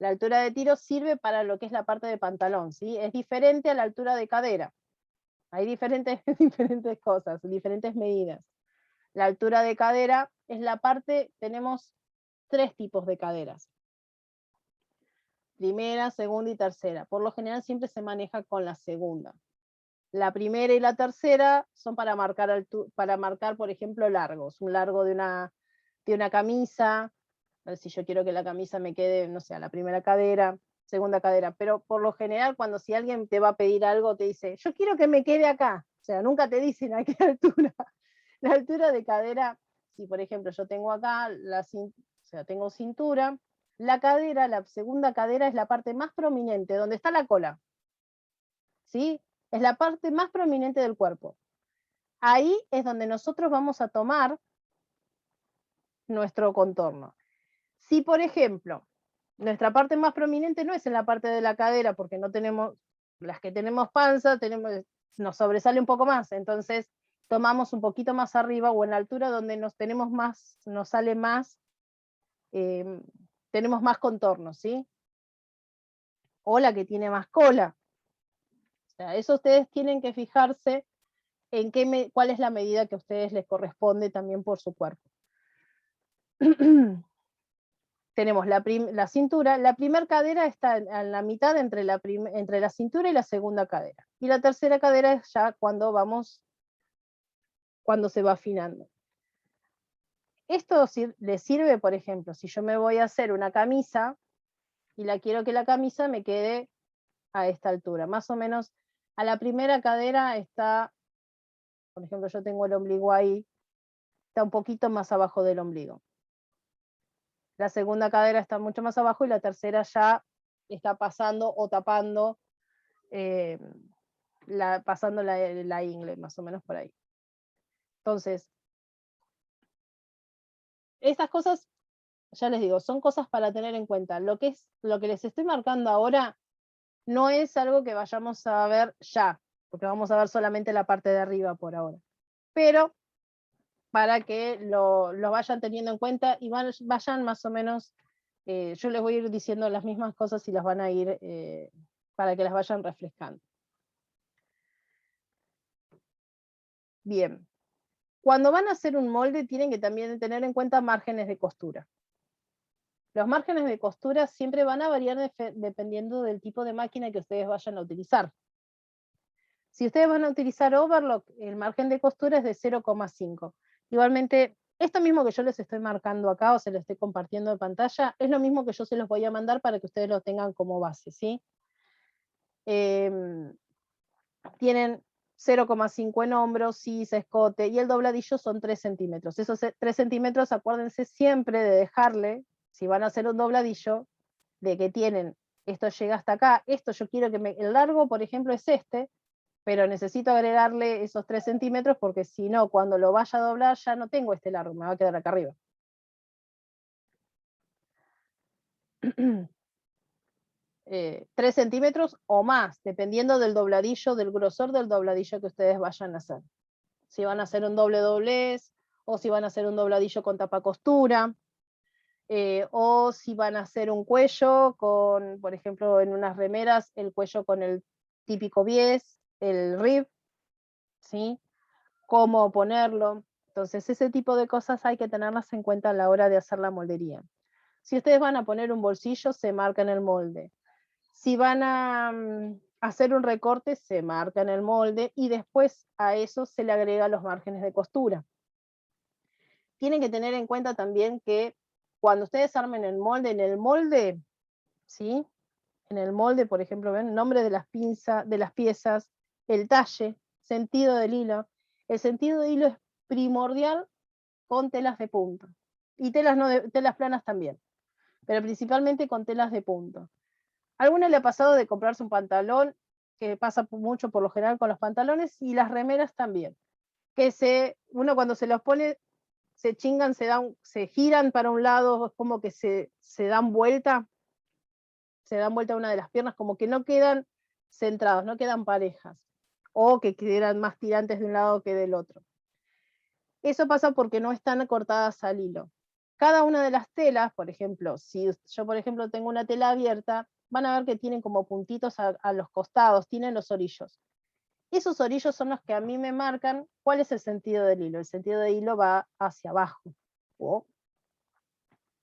La altura de tiro sirve para lo que es la parte de pantalón, ¿sí? Es diferente a la altura de cadera. Hay diferentes cosas, diferentes medidas. La altura de cadera es la parte, tenemos 3 tipos de caderas. Primera, segunda y tercera. Por lo general siempre se maneja con la segunda. La primera y la tercera son para marcar, por ejemplo, largos. Un largo de una camisa. A ver si yo quiero que la camisa me quede, no sé, a la primera cadera, segunda cadera. Pero por lo general, si alguien te va a pedir algo, te dice, yo quiero que me quede acá. O sea, nunca te dicen a qué altura. La altura de cadera, si por ejemplo yo tengo acá, tengo cintura, la cadera, la segunda cadera es la parte más prominente, donde está la cola. ¿Sí? Es la parte más prominente del cuerpo. Ahí es donde nosotros vamos a tomar nuestro contorno. Si, por ejemplo, nuestra parte más prominente no es en la parte de la cadera, porque no tenemos, las que tenemos panza, nos sobresale un poco más, entonces tomamos un poquito más arriba o en la altura donde nos sale más, tenemos más contorno, ¿sí? O la que tiene más cola. O sea, eso ustedes tienen que fijarse en cuál es la medida que a ustedes les corresponde también por su cuerpo. Tenemos la cintura, la primera cadera está en la mitad entre la cintura y la segunda cadera. Y la tercera cadera es ya cuando se va afinando. Esto les sirve, por ejemplo, si yo me voy a hacer una camisa y quiero que la camisa me quede a esta altura. Más o menos a la primera cadera está, por ejemplo, yo tengo el ombligo ahí, está un poquito más abajo del ombligo. La segunda cadera está mucho más abajo y la tercera ya está pasando o tapando, pasando la ingle, más o menos por ahí. Entonces, estas cosas, ya les digo, son cosas para tener en cuenta. Lo que les estoy marcando ahora no es algo que vayamos a ver ya, porque vamos a ver solamente la parte de arriba por ahora. Pero para que lo vayan teniendo en cuenta y vayan más o menos, yo les voy a ir diciendo las mismas cosas y las van a ir, para que las vayan refrescando. Bien. Cuando van a hacer un molde tienen que también tener en cuenta márgenes de costura. Los márgenes de costura siempre van a variar dependiendo del tipo de máquina que ustedes vayan a utilizar. Si ustedes van a utilizar overlock, el margen de costura es de 0,5. Igualmente, esto mismo que yo les estoy marcando acá o se lo estoy compartiendo en pantalla, es lo mismo que yo se los voy a mandar para que ustedes lo tengan como base, ¿sí? Tienen 0,5 en hombros, cis, escote, y el dobladillo son 3 centímetros. Esos 3 centímetros, acuérdense siempre de dejarle, si van a hacer un dobladillo, de que tienen, esto llega hasta acá, esto yo quiero que el largo, por ejemplo, es este, pero necesito agregarle esos 3 centímetros porque si no, cuando lo vaya a doblar ya no tengo este largo, me va a quedar acá arriba. 3 centímetros o más, dependiendo del dobladillo, del grosor del dobladillo que ustedes vayan a hacer. Si van a hacer un doble doblez, o si van a hacer un dobladillo con tapa costura, o si van a hacer un cuello con, por ejemplo, en unas remeras, el cuello con el típico bies, el rib, ¿sí? Cómo ponerlo. Entonces, ese tipo de cosas hay que tenerlas en cuenta a la hora de hacer la moldería. Si ustedes van a poner un bolsillo, se marca en el molde. Si van a hacer un recorte, se marca en el molde y después a eso se le agrega los márgenes de costura. Tienen que tener en cuenta también que cuando ustedes armen el molde, en el molde, ¿sí? En el molde, por ejemplo, ven el nombre de las pinzas, de las piezas, el talle, sentido del hilo. El sentido de hilo es primordial con telas de punto. Y telas, telas planas también, pero principalmente con telas de punto. ¿A alguna le ha pasado de comprarse un pantalón, que pasa mucho por lo general con los pantalones, y las remeras también? Que uno cuando se los pone, se chingan, se giran para un lado, es como que se dan vuelta una de las piernas, como que no quedan centrados, no quedan parejas, o que quedan más tirantes de un lado que del otro. Eso pasa porque no están cortadas al hilo. Cada una de las telas, por ejemplo, si yo por ejemplo tengo una tela abierta, van a ver que tienen como puntitos a los costados, tienen los orillos. Esos orillos son los que a mí me marcan cuál es el sentido del hilo. El sentido del hilo va hacia abajo. ¿Oh?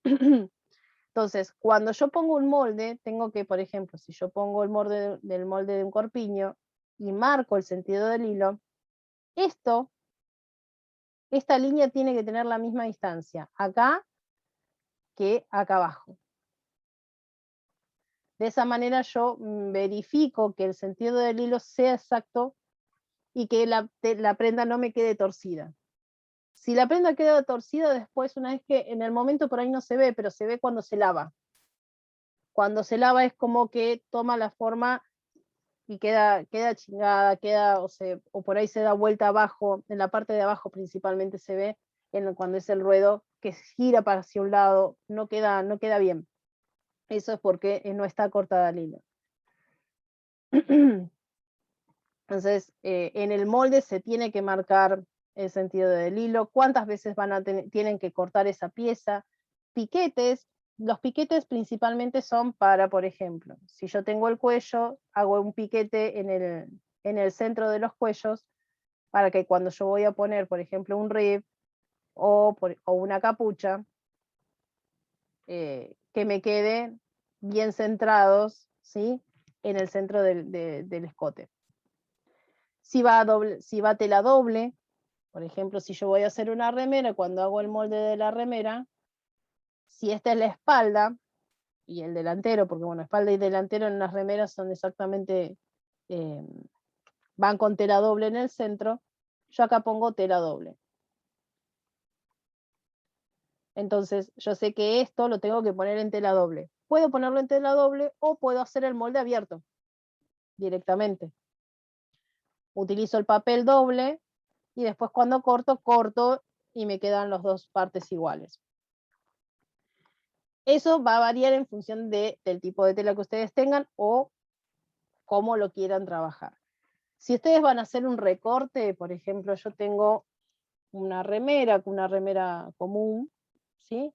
Entonces, cuando yo pongo un molde, tengo que, por ejemplo, si yo pongo el molde de un corpiño y marco el sentido del hilo, esta línea tiene que tener la misma distancia acá que acá abajo. De esa manera yo verifico que el sentido del hilo sea exacto y que la prenda no me quede torcida. Si la prenda queda torcida después, una vez que en el momento por ahí no se ve, pero se ve cuando se lava. Cuando se lava es como que toma la forma y queda chingada, o por ahí se da vuelta abajo, en la parte de abajo principalmente se ve, cuando es el ruedo, que gira para hacia un lado, no queda bien. Eso es porque no está cortada el hilo. Entonces, en el molde se tiene que marcar el sentido del hilo, cuántas veces tienen que cortar esa pieza, piquetes. Los piquetes principalmente son para, por ejemplo, si yo tengo el cuello, hago un piquete en el centro de los cuellos, para que cuando yo voy a poner, por ejemplo, un rib o una capucha, que me queden bien centrados, ¿sí? En el centro del escote. Si va tela doble, por ejemplo, si yo voy a hacer una remera, cuando hago el molde de la remera, si esta es la espalda y el delantero, porque bueno, espalda y delantero en las remeras son exactamente, van con tela doble en el centro, yo acá pongo tela doble. Entonces, yo sé que esto lo tengo que poner en tela doble. Puedo ponerlo en tela doble o puedo hacer el molde abierto directamente. Utilizo el papel doble y después cuando corto y me quedan las dos partes iguales. Eso va a variar en función del tipo de tela que ustedes tengan o cómo lo quieran trabajar. Si ustedes van a hacer un recorte, por ejemplo, yo tengo una remera común, ¿sí?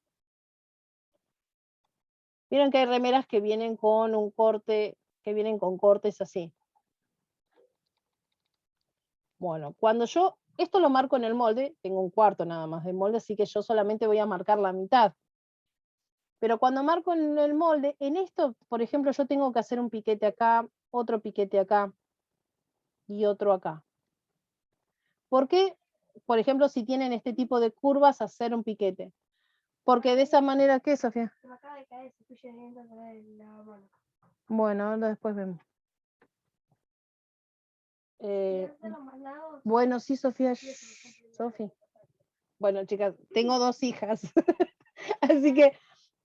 Vieron que hay remeras que vienen con un corte, que vienen con cortes así. Bueno, cuando yo, esto lo marco en el molde, tengo un cuarto nada más de molde, así que yo solamente voy a marcar la mitad. Pero cuando marco en el molde, en esto, por ejemplo, yo tengo que hacer un piquete acá, otro piquete acá y otro acá. ¿Por qué, por ejemplo, si tienen este tipo de curvas, hacer un piquete? Porque de esa manera, ¿qué, Sofía? Se me acaba de caer el cepillo de dientes de la mano. Bueno, ahora después vemos. De los más lados, Bueno, sí, Sofía. y eso, por ejemplo, Sofi. Bueno, chicas, tengo 2 hijas, así que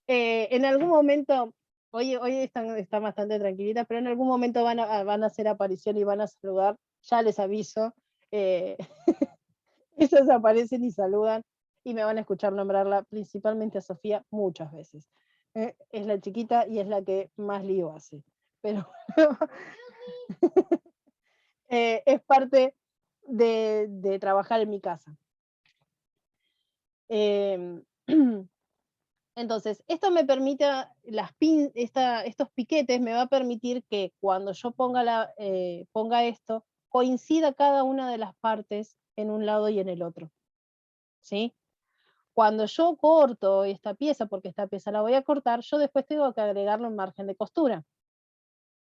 en algún momento, hoy están bastante tranquilitas, pero en algún momento van a hacer aparición y van a saludar, ya les aviso. eh, Ellas aparecen y saludan y me van a escuchar nombrarla, principalmente a Sofía, muchas veces. Es la chiquita y es la que más lío hace. Pero es parte de trabajar en mi casa. Entonces, esto me permite, estos piquetes me va a permitir que cuando yo ponga esto, coincida cada una de las partes en un lado y en el otro. ¿Sí? Cuando yo corto esta pieza, porque esta pieza la voy a cortar, yo después tengo que agregarle un margen de costura.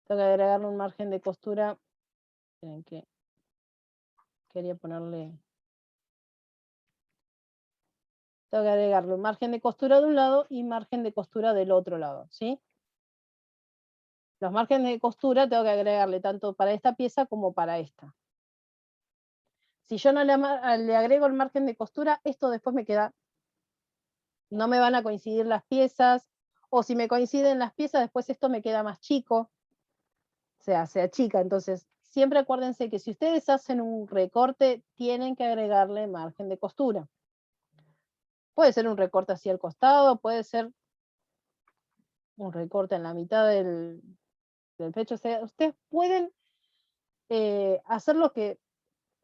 Tengo que agregarle un margen de costura. Miren que quería ponerle. Tengo que agregarle un margen de costura de un lado y margen de costura del otro lado, ¿sí? Los márgenes de costura tengo que agregarle tanto para esta pieza como para esta. Si yo no le agrego el margen de costura, esto después me queda, no me van a coincidir las piezas, o si me coinciden las piezas, después esto me queda más chico, o sea, se achica. Entonces, siempre acuérdense que si ustedes hacen un recorte, tienen que agregarle margen de costura. Puede ser un recorte hacia el costado, puede ser un recorte en la mitad del pecho, o sea, ustedes pueden hacer lo que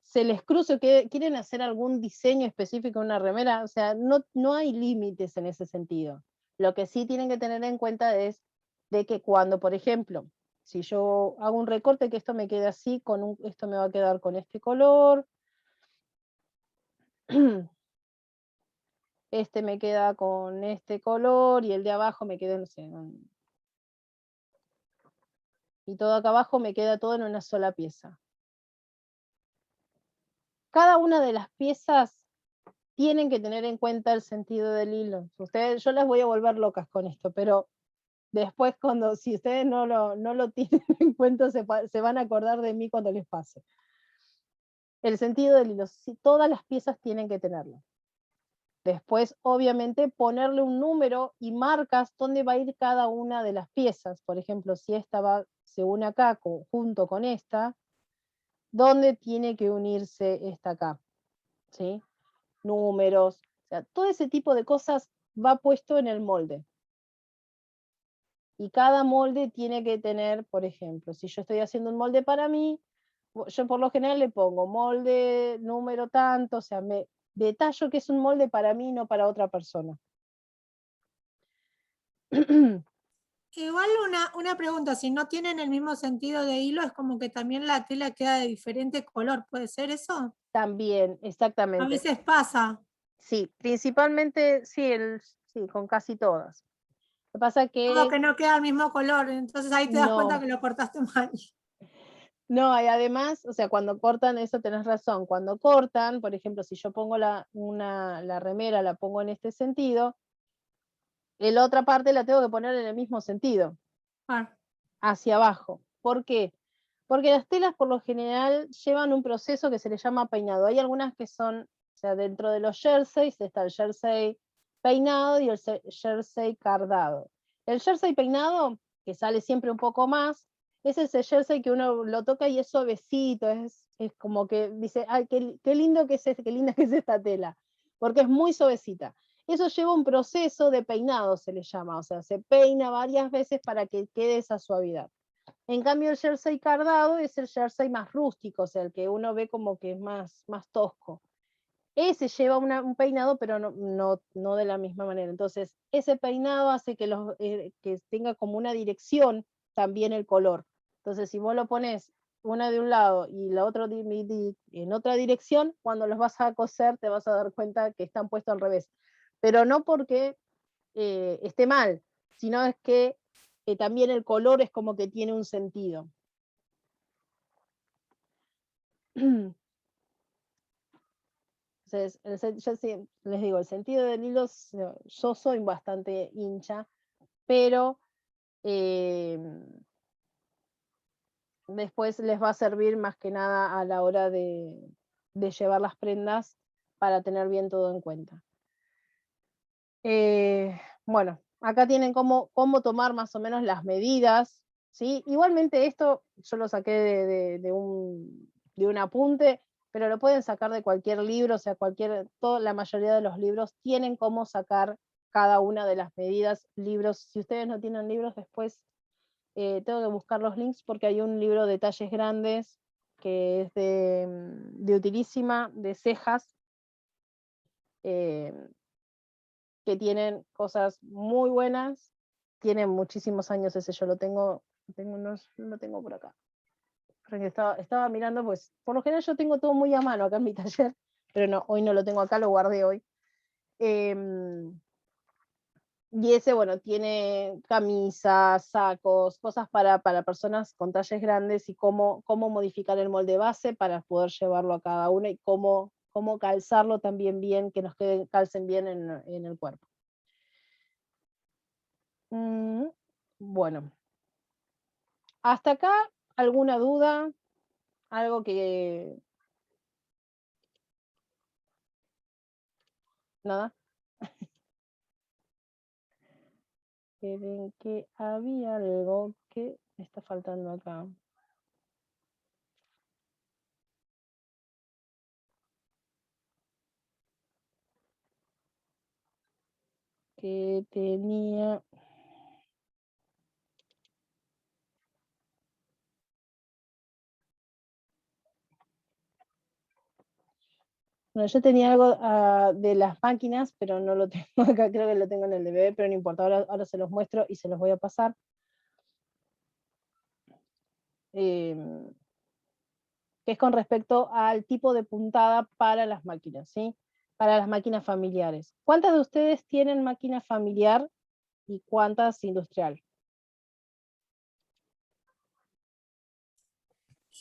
se les cruce, que quieren hacer algún diseño específico en una remera, o sea, no hay límites en ese sentido. Lo que sí tienen que tener en cuenta es de que cuando, por ejemplo, si yo hago un recorte, que esto me quede así, esto me va a quedar con este color, este me queda con este color, y el de abajo me queda, no sé, y todo acá abajo me queda todo en una sola pieza. Cada una de las piezas tienen que tener en cuenta el sentido del hilo. Yo las voy a volver locas con esto, pero después si ustedes no lo tienen en cuenta, se van a acordar de mí cuando les pase. El sentido del hilo, todas las piezas tienen que tenerlo. Después, obviamente, ponerle un número y marcas dónde va a ir cada una de las piezas. Por ejemplo, si esta se une acá junto con esta, ¿dónde tiene que unirse esta acá? ¿Sí? Números, o sea, todo ese tipo de cosas va puesto en el molde. Y cada molde tiene que tener, por ejemplo, si yo estoy haciendo un molde para mí, yo por lo general le pongo molde, número tanto, o sea, me detallo que es un molde para mí, no para otra persona. Igual una pregunta, si no tienen el mismo sentido de hilo, es como que también la tela queda de diferente color, ¿puede ser eso? También, A exactamente. veces pasa. Sí, principalmente, sí, con casi todas. Lo que pasa Como que que no queda el mismo color, entonces ahí te das cuenta no, que lo cortaste mal. no, y además, o sea, cuando cortan, eso tenés razón, cuando cortan, por ejemplo, si yo pongo la remera, la pongo en este sentido, la otra parte la tengo que poner en el mismo sentido, Ah, hacia abajo. ¿Por qué? Porque las telas por lo general llevan un proceso que se le llama peinado. Hay algunas que son, o sea, dentro de los jerseys está el jersey peinado y el jersey cardado. El jersey peinado, que sale siempre un poco más, es ese jersey que uno lo toca y es suavecito, es como que dice, ay, qué lindo que es qué linda que es esta tela, porque es muy suavecita. Eso lleva un proceso de peinado, se le llama, o sea, se peina varias veces para que quede esa suavidad. En cambio, el jersey cardado es el jersey más rústico, o sea, el que uno ve como que es más tosco. ese lleva un peinado, pero no de la misma manera. Entonces, ese peinado hace que tenga como una dirección también el color. Entonces, si vos lo pones una de un lado y la otra en otra dirección, cuando los vas a coser te vas a dar cuenta que están puestos al revés. Pero no porque esté mal, sino es que también el color es como que tiene un sentido. Entonces, yo sí, les digo, el sentido del hilo, yo soy bastante hincha, pero después les va a servir más que nada a la hora de llevar las prendas para tener bien todo en cuenta. Bueno, acá tienen cómo tomar más o menos las medidas, ¿sí? Igualmente esto yo lo saqué de un apunte, pero lo pueden sacar de cualquier libro, o sea, la mayoría de los libros tienen cómo sacar cada una de las medidas, libros. Si ustedes no tienen libros, después tengo que buscar los links porque hay un libro de talles grandes que es de Utilísima, de cejas, que tienen cosas muy buenas, tienen muchísimos años ese, yo lo tengo por acá. Porque estaba mirando, pues, por lo general yo tengo todo muy a mano acá en mi taller, pero no, hoy no lo tengo acá, lo guardé hoy. Y ese, bueno, tiene camisas, sacos, cosas para personas con talles grandes y cómo modificar el molde base para poder llevarlo a cada una y cómo calzarlo también bien, que nos calcen bien en el cuerpo. Bueno, hasta acá, ¿alguna duda? Algo que... Nada. Que ven que había algo que me está faltando acá. Que tenía... Bueno, yo tenía algo de las máquinas, pero no lo tengo acá, creo que lo tengo en el DVD, pero no importa, ahora se los muestro y se los voy a pasar. Que es con respecto al tipo de puntada para las máquinas, ¿sí? Para las máquinas familiares. ¿Cuántas de ustedes tienen máquina familiar y cuántas industrial?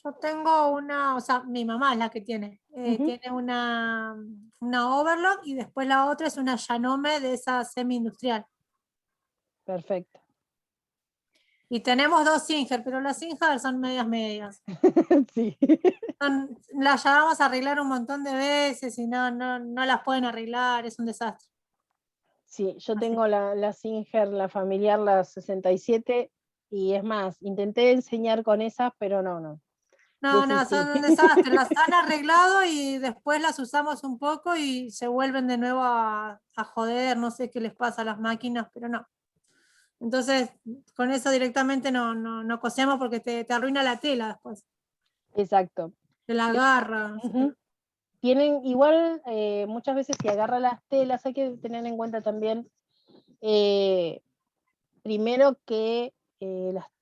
Yo tengo una, o sea, mi mamá es la que tiene. Tiene una Overlock y después la otra es una Yanome de esa semi-industrial. Perfecto. Y tenemos dos Singer, pero las Singer son medias. Sí. Las llevamos a arreglar un montón de veces y no las pueden arreglar, es un desastre. Sí, yo Así. tengo la Singer, la familiar, la 67, y es más, intenté enseñar con esas, pero no. No, Desistí. son un desastre. Las han arreglado y después las usamos un poco y se vuelven de nuevo a joder, no sé qué les pasa a las máquinas, pero no. Entonces, con eso directamente no cosemos porque te arruina la tela después. Exacto. Te la agarra. Tienen igual, muchas veces si agarra las telas, hay que tener en cuenta también, primero que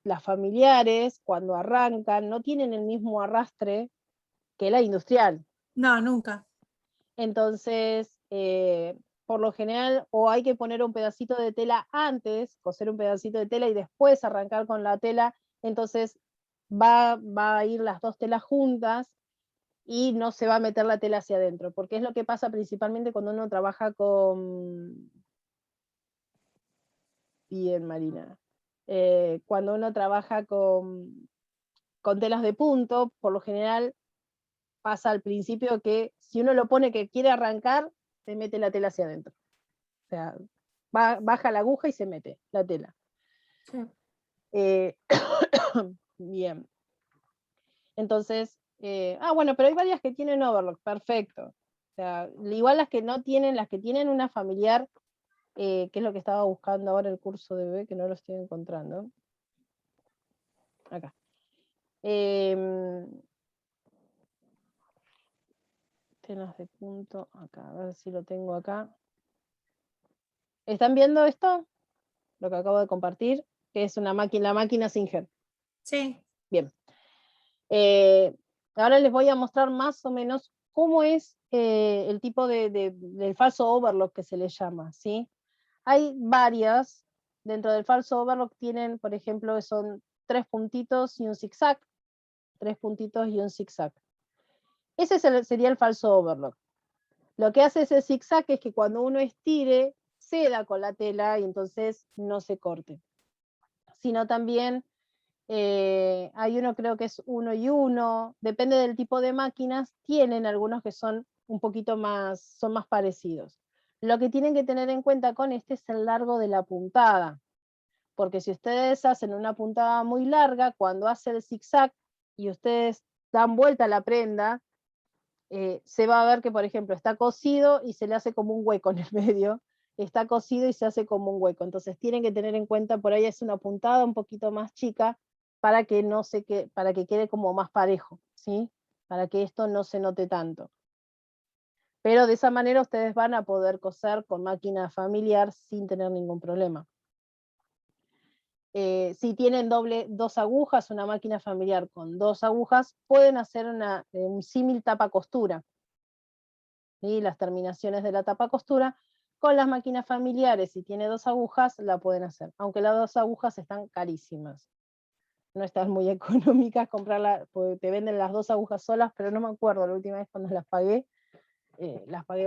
las familiares, cuando arrancan, no tienen el mismo arrastre que la industrial. No, nunca. Entonces, por lo general, o hay que poner un pedacito de tela antes, coser un pedacito de tela y después arrancar con la tela, entonces va a ir las dos telas juntas y no se va a meter la tela hacia adentro, porque es lo que pasa principalmente cuando uno trabaja con... Bien, Marina. Cuando uno trabaja con telas de punto, por lo general pasa al principio que si uno lo pone que quiere arrancar, se mete la tela hacia adentro. O sea, baja la aguja y se mete la tela. Sí. Bien. Entonces, bueno, pero hay varias que tienen overlock, perfecto. O sea, igual las que no tienen, las que tienen una familiar, que es lo que estaba buscando ahora el curso de bebé, que no lo estoy encontrando. Acá. Telas de punto, acá, a ver si lo tengo acá. ¿Están viendo esto? Lo que acabo de compartir, que es una máquina, la máquina Singer. Sí. Bien. Ahora les voy a mostrar más o menos cómo es el tipo del falso overlock que se le llama, ¿sí? Hay varias, dentro del falso overlock tienen, por ejemplo, son 3 puntitos y un zigzag, 3 puntitos y un zigzag. Ese sería el falso overlock. Lo que hace ese zigzag es que cuando uno estire, ceda con la tela y entonces no se corte. Sino también hay uno, creo que es 1 y 1, depende del tipo de máquinas, tienen algunos que son un poquito más, son más parecidos. Lo que tienen que tener en cuenta con este es el largo de la puntada, porque si ustedes hacen una puntada muy larga, cuando hace el zigzag y ustedes dan vuelta a la prenda, se va a ver que, por ejemplo, está cosido y se le hace como un hueco en el medio, está cosido y se hace como un hueco. Entonces tienen que tener en cuenta, por ahí es una puntada un poquito más chica, para que no se para que quede como más parejo, ¿sí? Para que esto no se note tanto. Pero de esa manera ustedes van a poder coser con máquina familiar sin tener ningún problema. Si tienen dos agujas, una máquina familiar con 2 agujas, pueden hacer un símil tapa costura. ¿Sí? Las terminaciones de la tapa costura, con las máquinas familiares, si tiene 2 agujas, la pueden hacer. Aunque las 2 agujas están carísimas. No están muy económicas comprarlas, porque te venden las 2 agujas solas, pero no me acuerdo la última vez cuando las pagué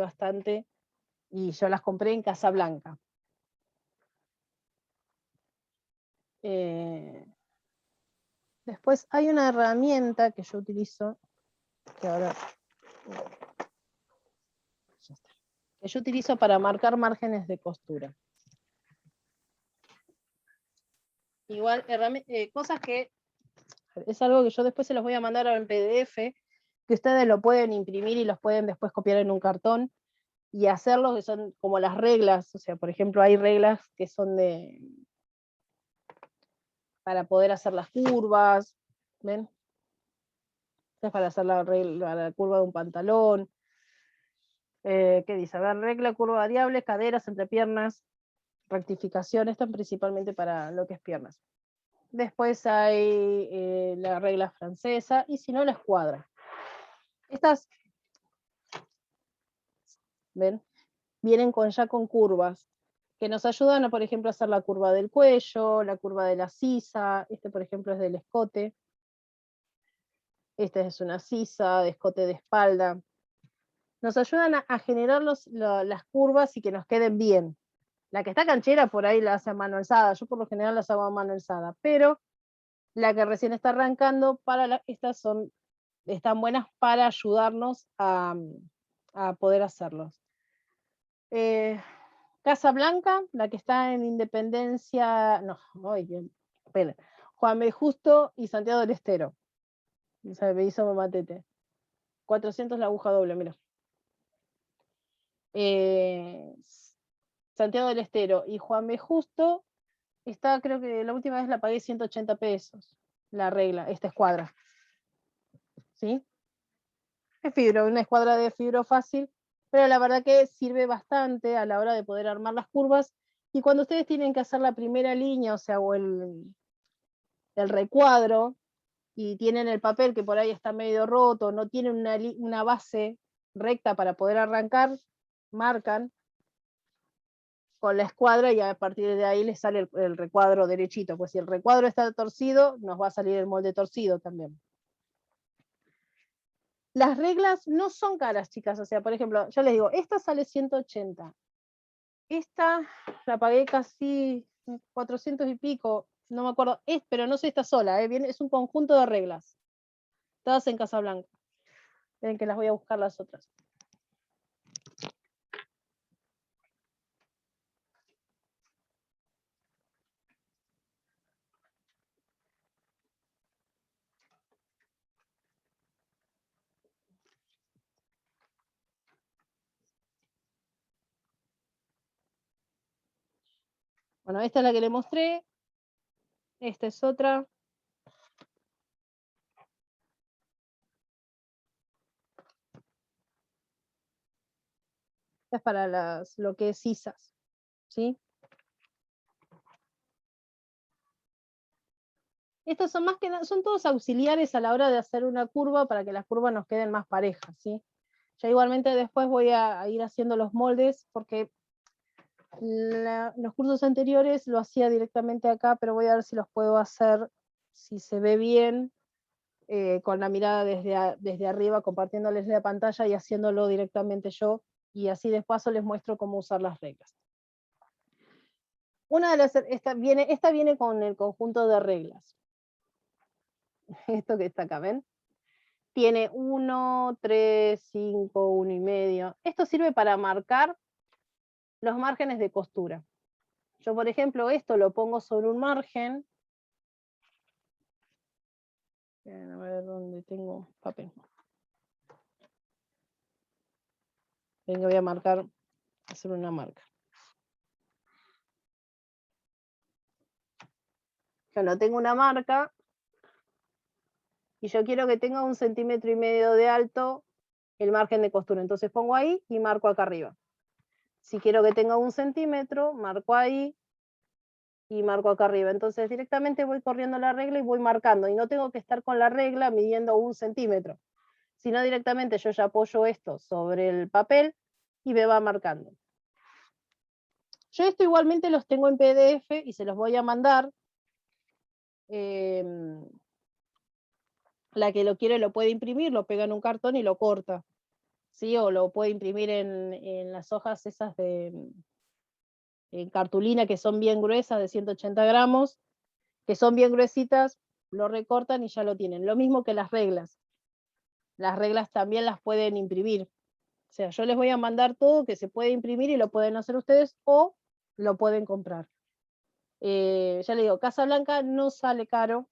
bastante, y yo las compré en Casablanca. Después hay una herramienta que yo utilizo, que ahora ya está, que yo utilizo para marcar márgenes de costura. Igual, cosas que es algo que yo después se los voy a mandar en PDF, que ustedes lo pueden imprimir y los pueden después copiar en un cartón y hacerlos, que son como las reglas. O sea, por ejemplo, hay reglas que son para poder hacer las curvas, ¿ven? Es para hacer la curva de un pantalón. ¿Qué dice? A ver, regla, curva variable, caderas, entrepiernas, rectificación. Están principalmente para lo que es piernas. Después hay la regla francesa, y si no, la escuadra. Estas, ¿ven? Vienen ya con curvas, que nos ayudan a, por ejemplo, hacer la curva del cuello, la curva de la sisa. Este, por ejemplo, es del escote. Esta es una sisa de escote de espalda. Nos ayudan a generar las curvas y que nos queden bien. La que está canchera por ahí la hace a mano alzada. Yo por lo general las hago a mano alzada, pero la que recién está arrancando, estas están buenas para ayudarnos a poder hacerlos. Casa Blanca, la que está en Independencia, no, esperen, Juan B. Justo y Santiago del Estero. O sea, me hizo matete. 400 la aguja doble, mira. Santiago del Estero y Juan B. Justo, creo que la última vez la pagué 180 pesos, la regla, esta escuadra. ¿Sí? Es una escuadra de fibro fácil, pero la verdad que sirve bastante a la hora de poder armar las curvas, y cuando ustedes tienen que hacer la primera línea, o sea, o el recuadro, y tienen el papel que por ahí está medio roto, no tienen una base recta para poder arrancar, marcan con la escuadra y a partir de ahí les sale el recuadro derechito, pues si el recuadro está torcido, nos va a salir el molde torcido también. Las reglas no son caras, chicas. O sea, por ejemplo, yo les digo, esta sale 180. Esta la pagué casi 400 y pico, no me acuerdo, pero no sé esta sola, es un conjunto de reglas, todas en Casablanca. Miren que las voy a buscar las otras. Bueno, esta es la que le mostré. Esta es otra. Esta es para lo que es sisas, ¿sí? Estos son más que nada, son todos auxiliares a la hora de hacer una curva para que las curvas nos queden más parejas, ¿sí? Ya igualmente después voy a ir haciendo los moldes, porque los cursos anteriores lo hacía directamente acá, pero voy a ver si los puedo hacer, si se ve bien, con la mirada desde arriba, compartiéndoles la pantalla y haciéndolo directamente yo, y así de paso les muestro cómo usar las reglas. Esta viene con el conjunto de reglas. Esto que está acá, ¿ven? Tiene 1, 3, 5, 1,5. Esto sirve para marcar los márgenes de costura. Yo, por ejemplo, esto lo pongo sobre un margen. A ver dónde tengo papel. Venga, voy a marcar, hacer una marca. Yo no tengo una marca y yo quiero que tenga 1,5 centímetros de alto el margen de costura. Entonces pongo ahí y marco acá arriba. Si quiero que tenga 1 centímetro, marco ahí y marco acá arriba. Entonces directamente voy corriendo la regla y voy marcando. Y no tengo que estar con la regla midiendo 1 centímetro. Sino directamente yo ya apoyo esto sobre el papel y me va marcando. Yo esto igualmente los tengo en PDF y se los voy a mandar. La que lo quiere lo puede imprimir, lo pega en un cartón y lo corta. ¿Sí? O lo puede imprimir en las hojas esas de cartulina que son bien gruesas, de 180 gramos, que son bien gruesitas, lo recortan y ya lo tienen. Lo mismo que las reglas. Las reglas también las pueden imprimir. O sea, yo les voy a mandar todo que se puede imprimir y lo pueden hacer ustedes o lo pueden comprar. Ya le digo, Casa Blanca no sale caro.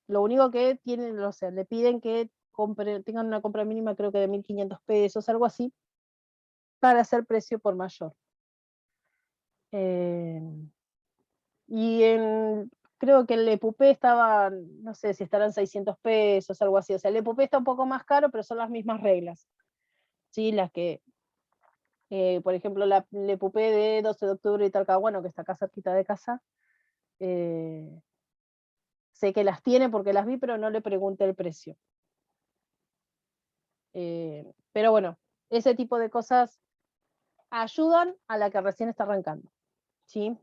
Lo único que tienen, o sea, le piden que tengan una compra mínima, creo que de 1.500 pesos, algo así, para hacer precio por mayor. Y creo que el Lepupé estaba, no sé si estarán 600 pesos, algo así. O sea, el Lepupé está un poco más caro, pero son las mismas reglas. ¿Sí? Las que, por ejemplo, la Lepupé de 12 de octubre y Talcahuano, que está acá cerquita de casa, sé que las tiene porque las vi, pero no le pregunté el precio. Pero bueno, ese tipo de cosas ayudan a la que recién está arrancando. ¿Sí?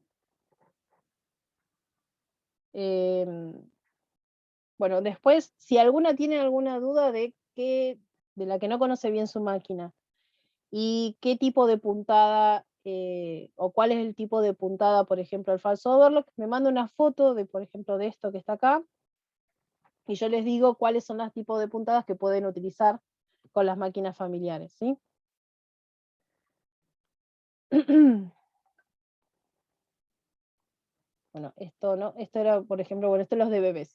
Bueno, después, si alguna tiene alguna duda de la que no conoce bien su máquina y qué tipo de puntada o cuál es el tipo de puntada, por ejemplo, el falso overlock, me manda una foto de, por ejemplo, de esto que está acá y yo les digo cuáles son los tipos de puntadas que pueden utilizar con las máquinas familiares, ¿sí? Bueno, esto no, esto era, por ejemplo, bueno, esto es los de bebés.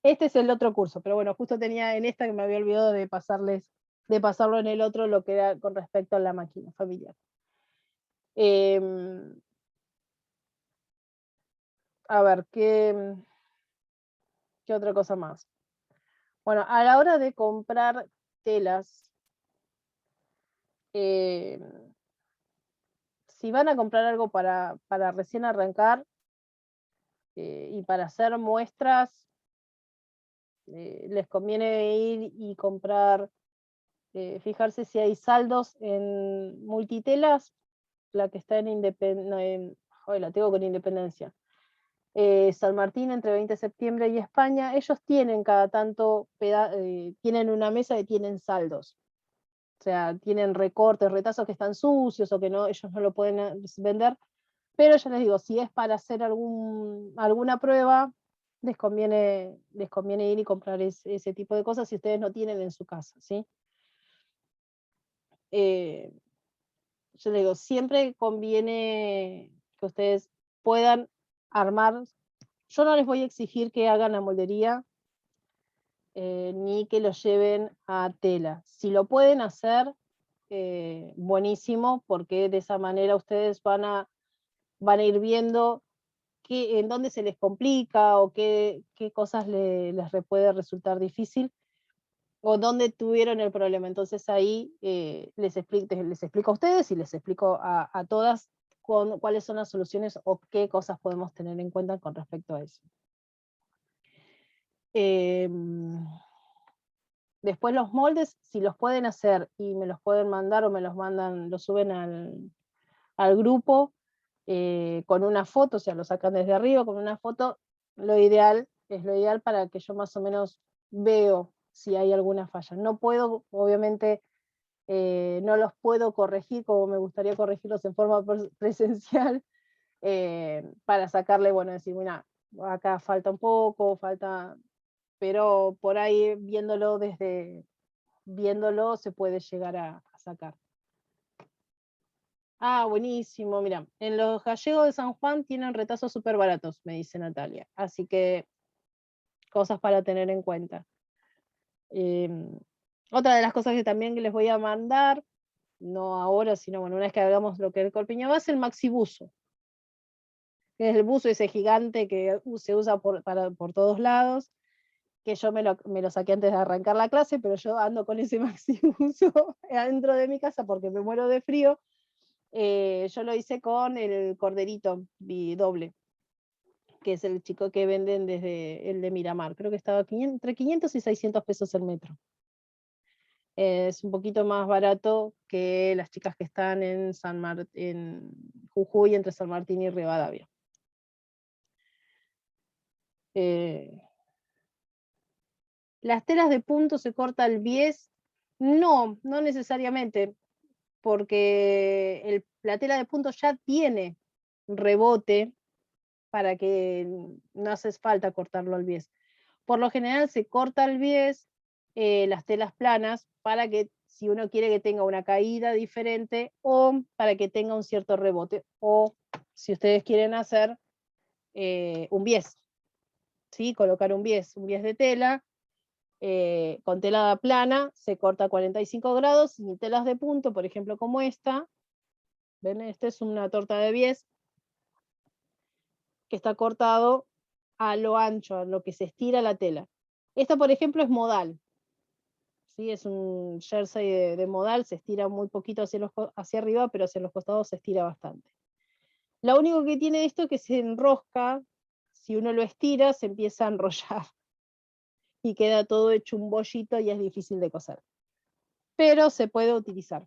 Este es el otro curso, pero bueno, justo tenía en esta que me había olvidado de pasarlo en el otro, lo que era con respecto a la máquina familiar. A ver, ¿qué otra cosa más? Bueno, a la hora de comprar telas, si van a comprar algo para recién arrancar y para hacer muestras, les conviene ir y comprar, fijarse si hay saldos en Multitelas, la que está en Independencia, hoy la tengo con Independencia. San Martín entre 20 de septiembre y España, ellos tienen cada tanto, tienen una mesa y tienen saldos. O sea, tienen recortes, retazos que están sucios o que no, ellos no lo pueden vender. Pero ya les digo, si es para hacer alguna prueba, les conviene ir y comprar ese tipo de cosas si ustedes no tienen en su casa, ¿sí? Yo les digo, siempre conviene que ustedes puedan armar. Yo no les voy a exigir que hagan la moldería ni que lo lleven a tela. Si lo pueden hacer, buenísimo, porque de esa manera ustedes van a ir viendo en dónde se les complica o qué cosas les puede resultar difícil. o dónde tuvieron el problema. Entonces ahí les explico a ustedes y les explico a todas cuáles son las soluciones o qué cosas podemos tener en cuenta con respecto a eso. Después los moldes, si los pueden hacer y me los pueden mandar o me los mandan, los suben al grupo con una foto, o sea, lo sacan desde arriba con una foto, lo ideal para que yo más o menos veo si hay alguna falla. No puedo, obviamente, no los puedo corregir como me gustaría corregirlos en forma presencial, para sacarle, bueno, decir, mira, acá falta un poco, pero por ahí viéndolo se puede llegar a sacar. Ah, buenísimo, mira, en los gallegos de San Juan tienen retazos súper baratos, me dice Natalia, así que cosas para tener en cuenta. Otra de las cosas que también les voy a mandar, no ahora, sino bueno, una vez que hagamos lo que es el corpiño, va a ser el maxi buzo, que es el buzo ese gigante que se usa por todos lados, que yo me lo saqué antes de arrancar la clase, pero yo ando con ese maxi buzo adentro de mi casa porque me muero de frío. Yo lo hice con el corderito doble, que es el chico que venden desde el de Miramar. Creo que estaba entre 500 y 600 pesos el metro. Es un poquito más barato que las chicas que están en Jujuy, entre San Martín y Rivadavia. ¿Las telas de punto se corta el bies? No, no necesariamente, porque la tela de punto ya tiene rebote para que no hace falta cortarlo al bies. Por lo general se corta el bies, las telas planas, para que si uno quiere que tenga una caída diferente o para que tenga un cierto rebote, o si ustedes quieren hacer un bies, ¿sí? Colocar un bies de tela, con tela plana se corta a 45 grados, y telas de punto, por ejemplo como esta, ¿ven? Esta es una torta de bies, que está cortado a lo ancho, a lo que se estira la tela. Esta, por ejemplo, es modal. ¿Sí? Es un jersey de modal, se estira muy poquito hacia arriba, pero hacia los costados se estira bastante. Lo único que tiene esto es que se enrosca, si uno lo estira, se empieza a enrollar. Y queda todo hecho un bollito y es difícil de coser. Pero se puede utilizar.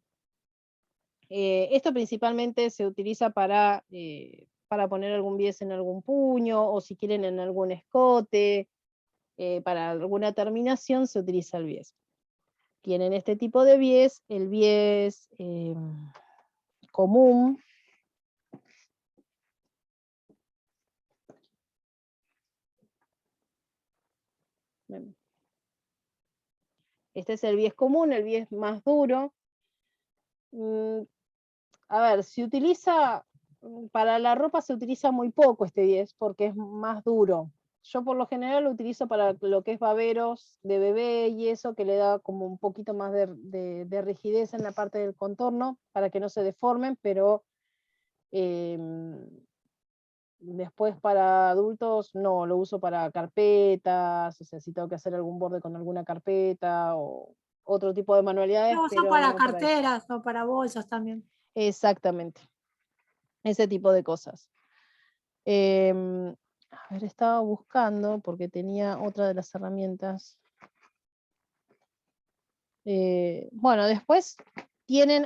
Esto principalmente se utiliza para poner algún bies en algún puño, o si quieren en algún escote, para alguna terminación se utiliza el bies. Tienen este tipo de bies, el bies común, este es el bies común, el bies más duro. A ver, se utiliza, para la ropa se utiliza muy poco este bies, porque es más duro. Yo por lo general lo utilizo para lo que es baberos de bebé y eso, que le da como un poquito más de rigidez en la parte del contorno, para que no se deformen, pero después para adultos no, lo uso para carpetas, o sea, si tengo que hacer algún borde con alguna carpeta, o otro tipo de manualidades. Lo uso pero para no para eso. carteras o para bolsas también. Exactamente, ese tipo de cosas. A ver, estaba buscando porque tenía otra de las herramientas. Bueno, después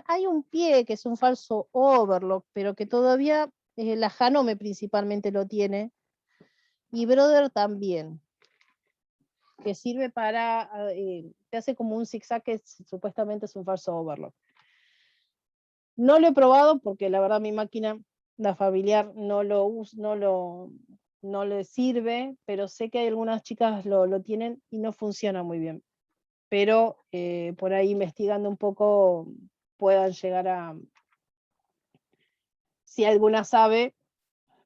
hay un pie que es un falso overlock, pero que todavía la Janome principalmente lo tiene, y Brother también, que sirve para, te hace como un zigzag, que supuestamente es un falso overlock. No lo he probado porque la verdad mi máquina, la familiar, no le sirve, pero sé que hay algunas chicas lo tienen y no funciona muy bien. Pero por ahí investigando un poco puedan llegar a, si alguna sabe,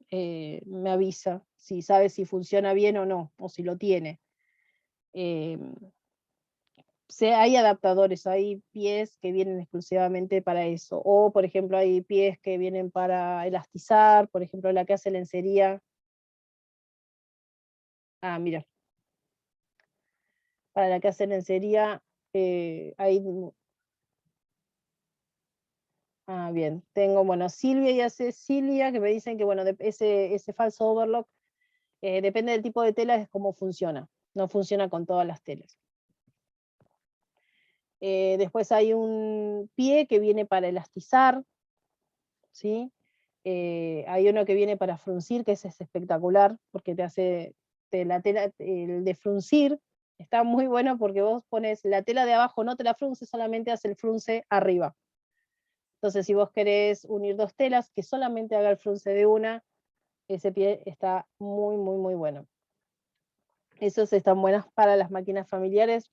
me avisa, si sabe si funciona bien o no, o si lo tiene. Hay adaptadores, hay pies que vienen exclusivamente para eso, o por ejemplo hay pies que vienen para elastizar, por ejemplo la que hace lencería. Mira, para la que hace lencería ahí. Bien, tengo, bueno, Silvia y a Cecilia que me dicen que, bueno, ese falso overlock, depende del tipo de tela, es cómo funciona. No funciona con todas las telas. Después hay un pie que viene para elastizar, ¿sí? Hay uno que viene para fruncir, que ese es espectacular, porque te hace, la tela, el de fruncir, está muy bueno porque vos pones la tela de abajo, no te la frunce, solamente hace el frunce arriba. Entonces, si vos querés unir dos telas, que solamente haga el frunce de una, ese pie está muy, muy, muy bueno. Esos están buenos para las máquinas familiares.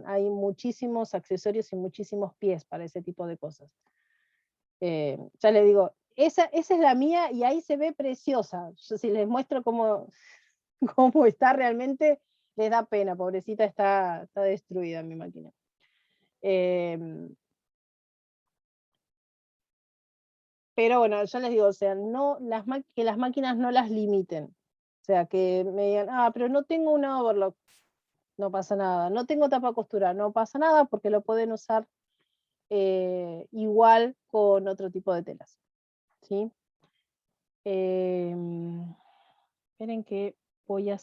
Hay muchísimos accesorios y muchísimos pies para ese tipo de cosas. Ya les digo, esa es la mía y ahí se ve preciosa. Yo, si les muestro cómo está realmente, les da pena, pobrecita, está destruida mi máquina. Pero bueno, ya les digo, o sea, que las máquinas no las limiten. O sea, que me digan, pero no tengo una overlock, no pasa nada. No tengo tapa costura, no pasa nada, porque lo pueden usar igual con otro tipo de telas. ¿Sí? Esperen que voy a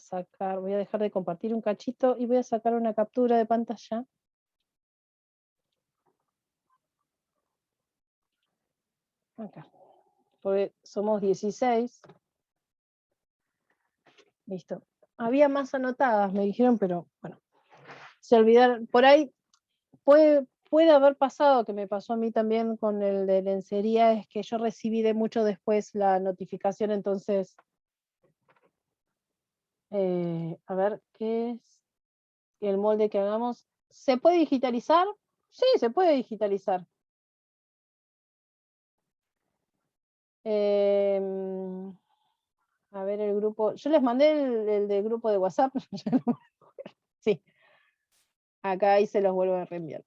dejar de compartir un cachito y voy a sacar una captura de pantalla. Acá. Porque somos 16. Listo. Había más anotadas, me dijeron, pero bueno. Se olvidaron. Por ahí puede haber pasado, que me pasó a mí también con el de lencería, es que yo recibí de mucho después la notificación, entonces, a ver, ¿qué es el molde que hagamos? ¿Se puede digitalizar? Sí, se puede digitalizar. A ver el grupo, yo les mandé el del grupo de WhatsApp, sí, acá ahí se los vuelvo a reenviar.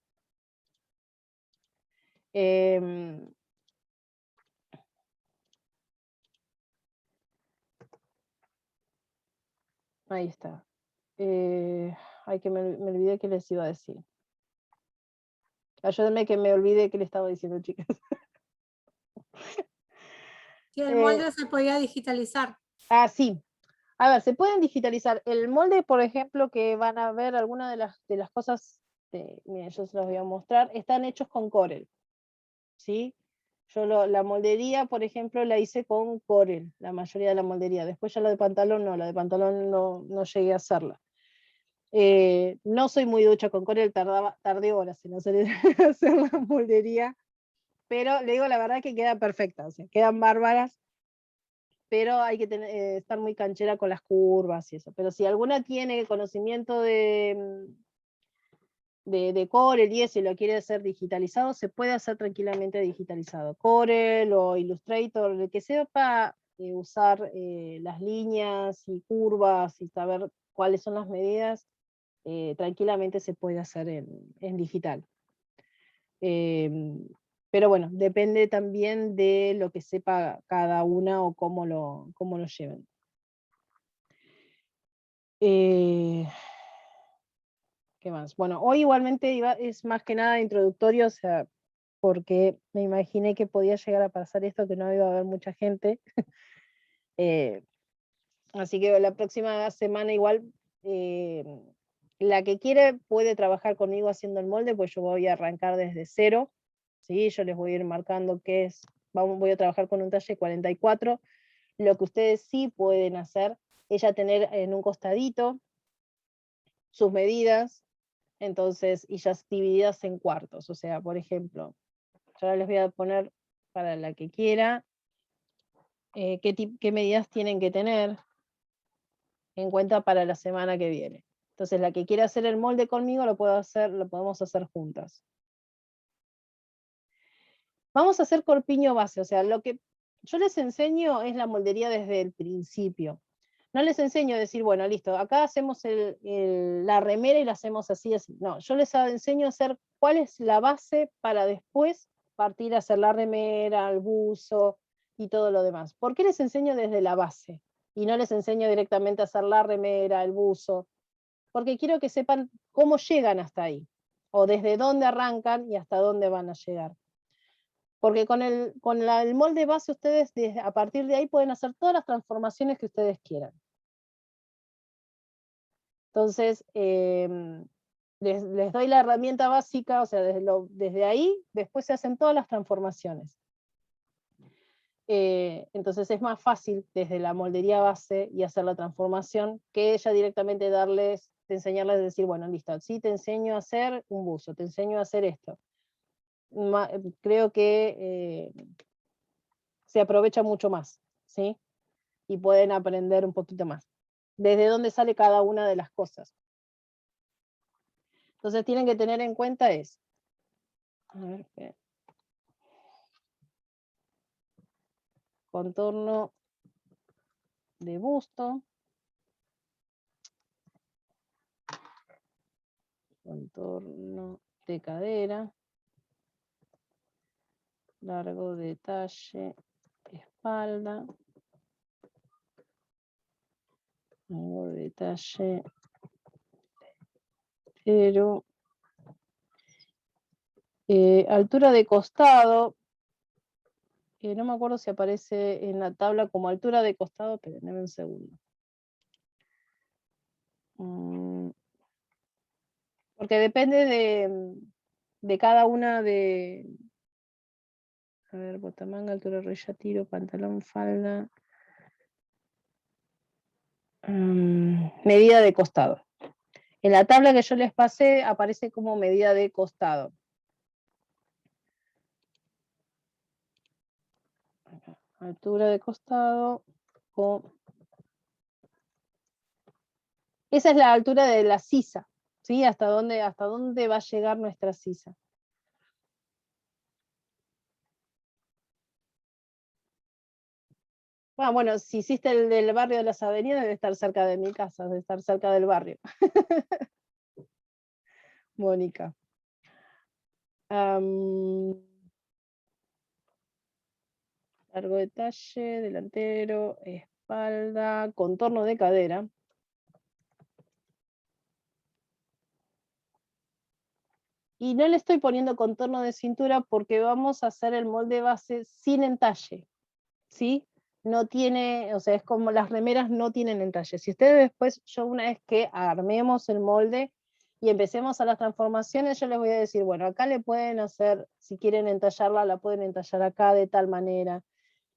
Ahí está. Ay, que me olvidé que les iba a decir. Ayúdenme que me olvide que le estaba diciendo, chicas. Que el molde se podía digitalizar. Sí. A ver, se pueden digitalizar. El molde, por ejemplo, que van a ver algunas de las cosas, miren, yo se los voy a mostrar, están hechos con Corel. ¿Sí? Yo la moldería, por ejemplo, la hice con Corel, la mayoría de la moldería. Después ya la de pantalón no, la de pantalón no llegué a hacerla. No soy muy ducha con Corel, tardé horas en hacer la moldería, pero le digo la verdad que queda perfecta, o sea, quedan bárbaras, pero hay que estar muy canchera con las curvas y eso. Pero si alguna tiene conocimiento de Corel y eso, y lo quiere hacer digitalizado, se puede hacer tranquilamente digitalizado. Corel o Illustrator, el que sepa usar las líneas y curvas y saber cuáles son las medidas, tranquilamente se puede hacer en digital. Pero bueno, depende también de lo que sepa cada una o cómo lo lleven. ¿Qué más? Bueno, hoy igualmente es más que nada introductorio, o sea, porque me imaginé que podía llegar a pasar esto, que no iba a haber mucha gente. Así que la próxima semana igual, la que quiere puede trabajar conmigo haciendo el molde, pues yo voy a arrancar desde cero. ¿Sí? Yo les voy a ir marcando qué es, voy a trabajar con un talle 44. Lo que ustedes sí pueden hacer es ya tener en un costadito sus medidas, entonces, y ya divididas en cuartos. O sea, por ejemplo, yo ahora les voy a poner para la que quiera qué medidas tienen que tener en cuenta para la semana que viene. Entonces, la que quiera hacer el molde conmigo lo podemos hacer juntas. Vamos a hacer corpiño base, o sea, lo que yo les enseño es la moldería desde el principio. No les enseño a decir, bueno, listo, acá hacemos la remera y la hacemos así, así. No, yo les enseño a hacer cuál es la base para después partir a hacer la remera, el buzo y todo lo demás. ¿Por qué les enseño desde la base? Y no les enseño directamente a hacer la remera, el buzo, porque quiero que sepan cómo llegan hasta ahí. o desde dónde arrancan y hasta dónde van a llegar. Porque con el molde base ustedes a partir de ahí pueden hacer todas las transformaciones que ustedes quieran. Entonces, les doy la herramienta básica, o sea, desde ahí, después se hacen todas las transformaciones. Entonces es más fácil desde la moldería base y hacer la transformación que ella directamente enseñarles, decir, bueno, listo, sí, te enseño a hacer un buzo, te enseño a hacer esto. Creo que se aprovecha mucho más, ¿sí? Y pueden aprender un poquito más. Desde dónde sale cada una de las cosas. Entonces tienen que tener en cuenta eso. A ver, contorno de busto. Contorno de cadera. Largo de talle, espalda. Largo de talle, pero altura de costado, no me acuerdo si aparece en la tabla como altura de costado, pero denme un segundo. Porque depende de cada una de... A ver, botamanga, altura, rodilla, tiro, pantalón, falda. Medida de costado. En la tabla que yo les pasé aparece como medida de costado. Altura de costado. Esa es la altura de la sisa, ¿sí? Hasta dónde va a llegar nuestra sisa. Bueno, si hiciste el del barrio de las avenidas, debe estar cerca de mi casa, debe estar cerca del barrio. Mónica. Largo de talle, delantero, espalda, contorno de cadera. Y no le estoy poniendo contorno de cintura porque vamos a hacer el molde base sin entalle, ¿sí? No tiene, o sea, es como las remeras no tienen entalle. Si ustedes después, una vez que armemos el molde y empecemos a las transformaciones, yo les voy a decir, bueno, acá le pueden hacer, si quieren entallarla, la pueden entallar acá de tal manera.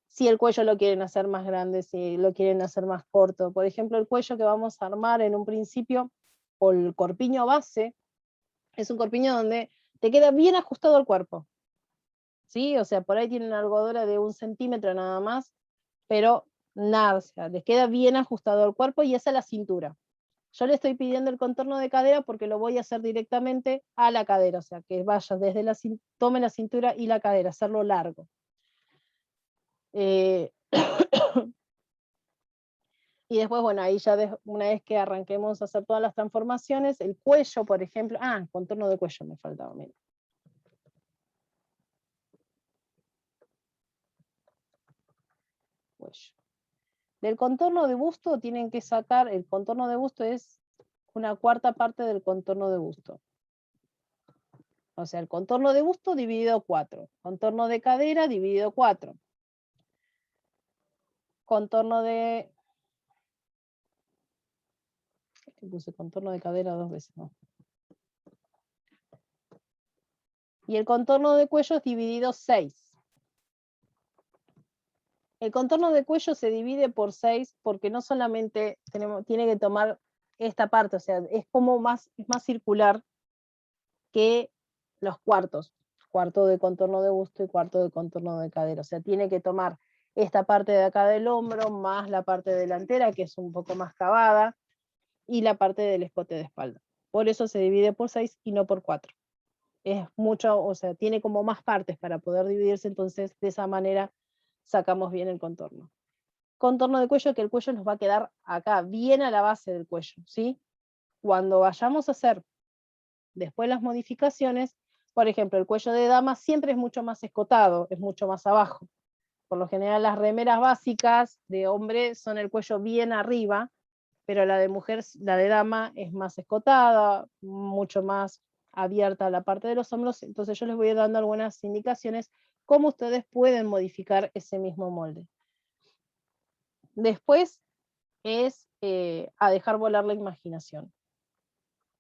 Si el cuello lo quieren hacer más grande, si lo quieren hacer más corto. Por ejemplo, el cuello que vamos a armar en un principio, o el corpiño base, es un corpiño donde te queda bien ajustado al cuerpo. ¿Sí? O sea, por ahí tienen una algodura de 1 centímetro nada más, pero nada, o sea, les queda bien ajustado al cuerpo y esa es la cintura. Yo le estoy pidiendo el contorno de cadera porque lo voy a hacer directamente a la cadera, o sea, que vaya desde tome la cintura y la cadera, hacerlo largo. Y después, bueno, ahí ya una vez que arranquemos a hacer todas las transformaciones, el cuello, por ejemplo, contorno de cuello me faltaba, mira. Cuello. Del contorno de busto tienen que sacar, el contorno de busto es una cuarta parte del contorno de busto. O sea, el contorno de busto dividido 4. Contorno de cadera dividido 4. Contorno de... Puse contorno de cadera 2 veces, ¿no? Y el contorno de cuello es dividido 6. El contorno de cuello se divide por 6 porque no solamente tiene que tomar esta parte, o sea, es más circular que los cuartos. Cuarto de contorno de busto y cuarto de contorno de cadera. O sea, tiene que tomar esta parte de acá del hombro, más la parte delantera, que es un poco más cavada, y la parte del escote de espalda. Por eso se divide por 6 y no por 4. Es mucho, o sea, tiene como más partes para poder dividirse, entonces de esa manera sacamos bien el contorno. Contorno de cuello, que el cuello nos va a quedar acá, bien a la base del cuello, ¿sí? Cuando vayamos a hacer después las modificaciones, por ejemplo, el cuello de dama siempre es mucho más escotado, es mucho más abajo. Por lo general las remeras básicas de hombre son el cuello bien arriba, pero la de mujer, la de dama, es más escotada, mucho más abierta la parte de los hombros, entonces yo les voy dando algunas indicaciones cómo ustedes pueden modificar ese mismo molde. Después es a dejar volar la imaginación.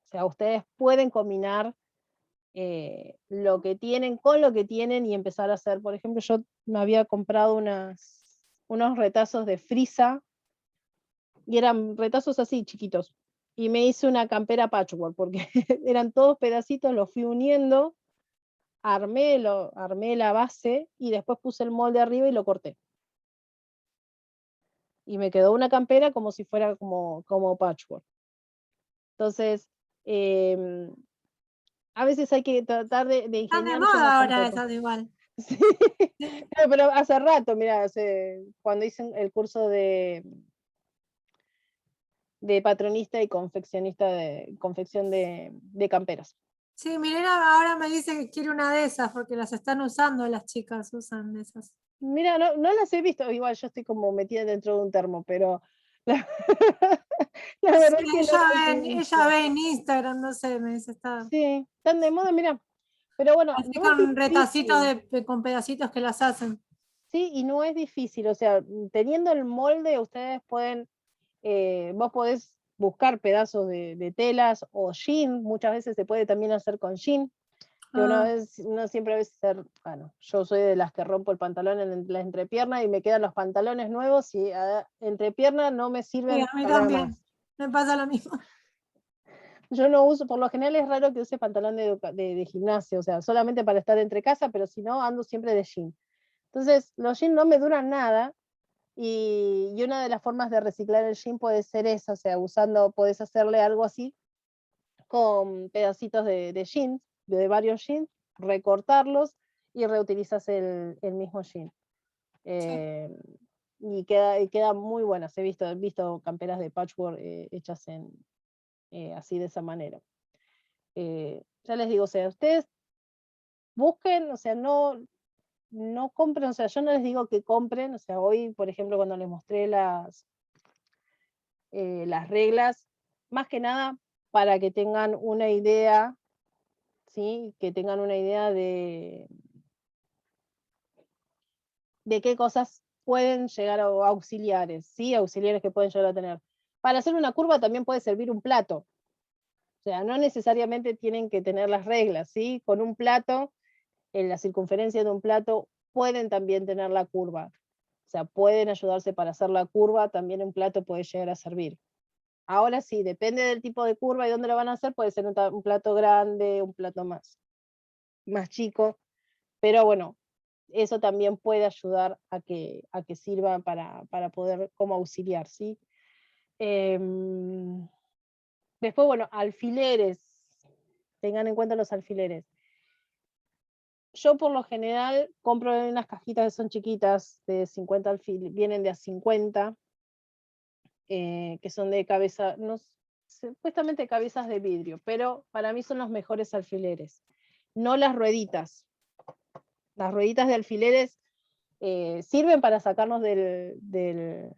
O sea, ustedes pueden combinar lo que tienen con lo que tienen y empezar a hacer. Por ejemplo, yo me había comprado unos retazos de frisa, y eran retazos así, chiquitos. Y me hice una campera patchwork, porque eran todos pedacitos, los fui uniendo, armé la base, y después puse el molde arriba y lo corté. Y me quedó una campera como si fuera como patchwork. Entonces, a veces hay que tratar de Están de ingeniarse moda más un ahora poco. esas igual. Sí, pero hace rato, mira, cuando hice el curso de patronista y confeccionista de confección de camperas. Sí, Milena ahora me dice que quiere una de esas porque las están usando, las chicas usan de esas. Mira, no las he visto, igual yo estoy como metida dentro de un termo, pero la, la Sí, verdad es que no las he visto. ella ve en Instagram, no sé, me dice, está Sí, están de moda, mira. Pero bueno, así no es con retacitos difícil. con pedacitos que las hacen. Sí, y no es difícil, o sea, teniendo el molde, ustedes pueden, vos podés buscar pedazos de telas o jean, muchas veces se puede también hacer con jean, que uno siempre a veces, bueno, yo soy de las que rompo el pantalón en la entrepierna y me quedan los pantalones nuevos y entrepierna no me Sí, sirven a mí para nada también, más. me pasa lo mismo. Yo no uso, por lo general es raro que use pantalón de gimnasio, o sea, solamente para estar entre casa, pero si no, ando siempre de jean. Entonces, los jeans no me duran nada, y una de las formas de reciclar el jean puede ser esa, o sea, podés hacerle algo así, con pedacitos de jeans, de varios jeans, recortarlos, y reutilizas el mismo jean. Sí. Y queda muy buenas. He visto camperas de patchwork hechas así de esa manera. Ya les digo, o sea, ustedes busquen, o sea, no compren, o sea, yo no les digo que compren, o sea, hoy, por ejemplo, cuando les mostré las reglas, más que nada para que tengan una idea, ¿sí? Que tengan una idea de qué cosas pueden llegar a auxiliares, ¿sí? Auxiliares que pueden llegar a tener. Para hacer una curva también puede servir un plato. O sea, no necesariamente tienen que tener las reglas, ¿sí? Con un plato, en la circunferencia de un plato, pueden también tener la curva. O sea, pueden ayudarse para hacer la curva, también un plato puede llegar a servir. Ahora sí, depende del tipo de curva y dónde lo van a hacer, puede ser un plato grande, un plato más chico, pero bueno, eso también puede ayudar a que sirva para poder como auxiliar, ¿sí? Después, bueno, alfileres, tengan en cuenta los alfileres. Yo por lo general compro en unas cajitas que son chiquitas, de 50 alfileres, vienen de a 50, que son de cabeza, supuestamente cabezas de vidrio, pero para mí son los mejores alfileres, no las rueditas. Las rueditas de alfileres sirven para sacarnos del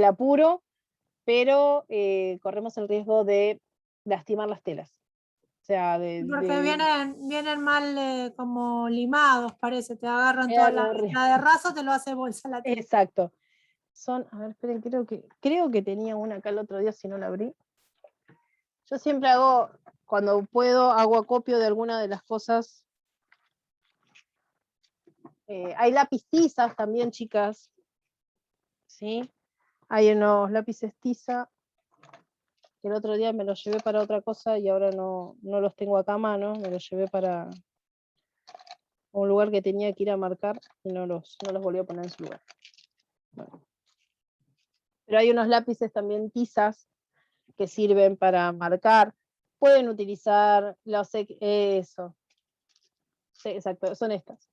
apuro, pero corremos el riesgo de lastimar las telas. O sea, Porque vienen mal como limados, parece, te agarran toda la de raso, te lo hace bolsa la tela. Exacto. A ver, esperen, creo que tenía una acá el otro día, si no la abrí. Yo siempre cuando puedo, hago acopio de alguna de las cosas. Hay lápiz tizas también, chicas. ¿Sí? Hay unos lápices tiza, que el otro día me los llevé para otra cosa y ahora no los tengo acá a mano, me los llevé para un lugar que tenía que ir a marcar y no los volví a poner en su lugar. Bueno. Pero hay unos lápices también tizas que sirven para marcar. Pueden utilizar eso. Sí, exacto, son estas.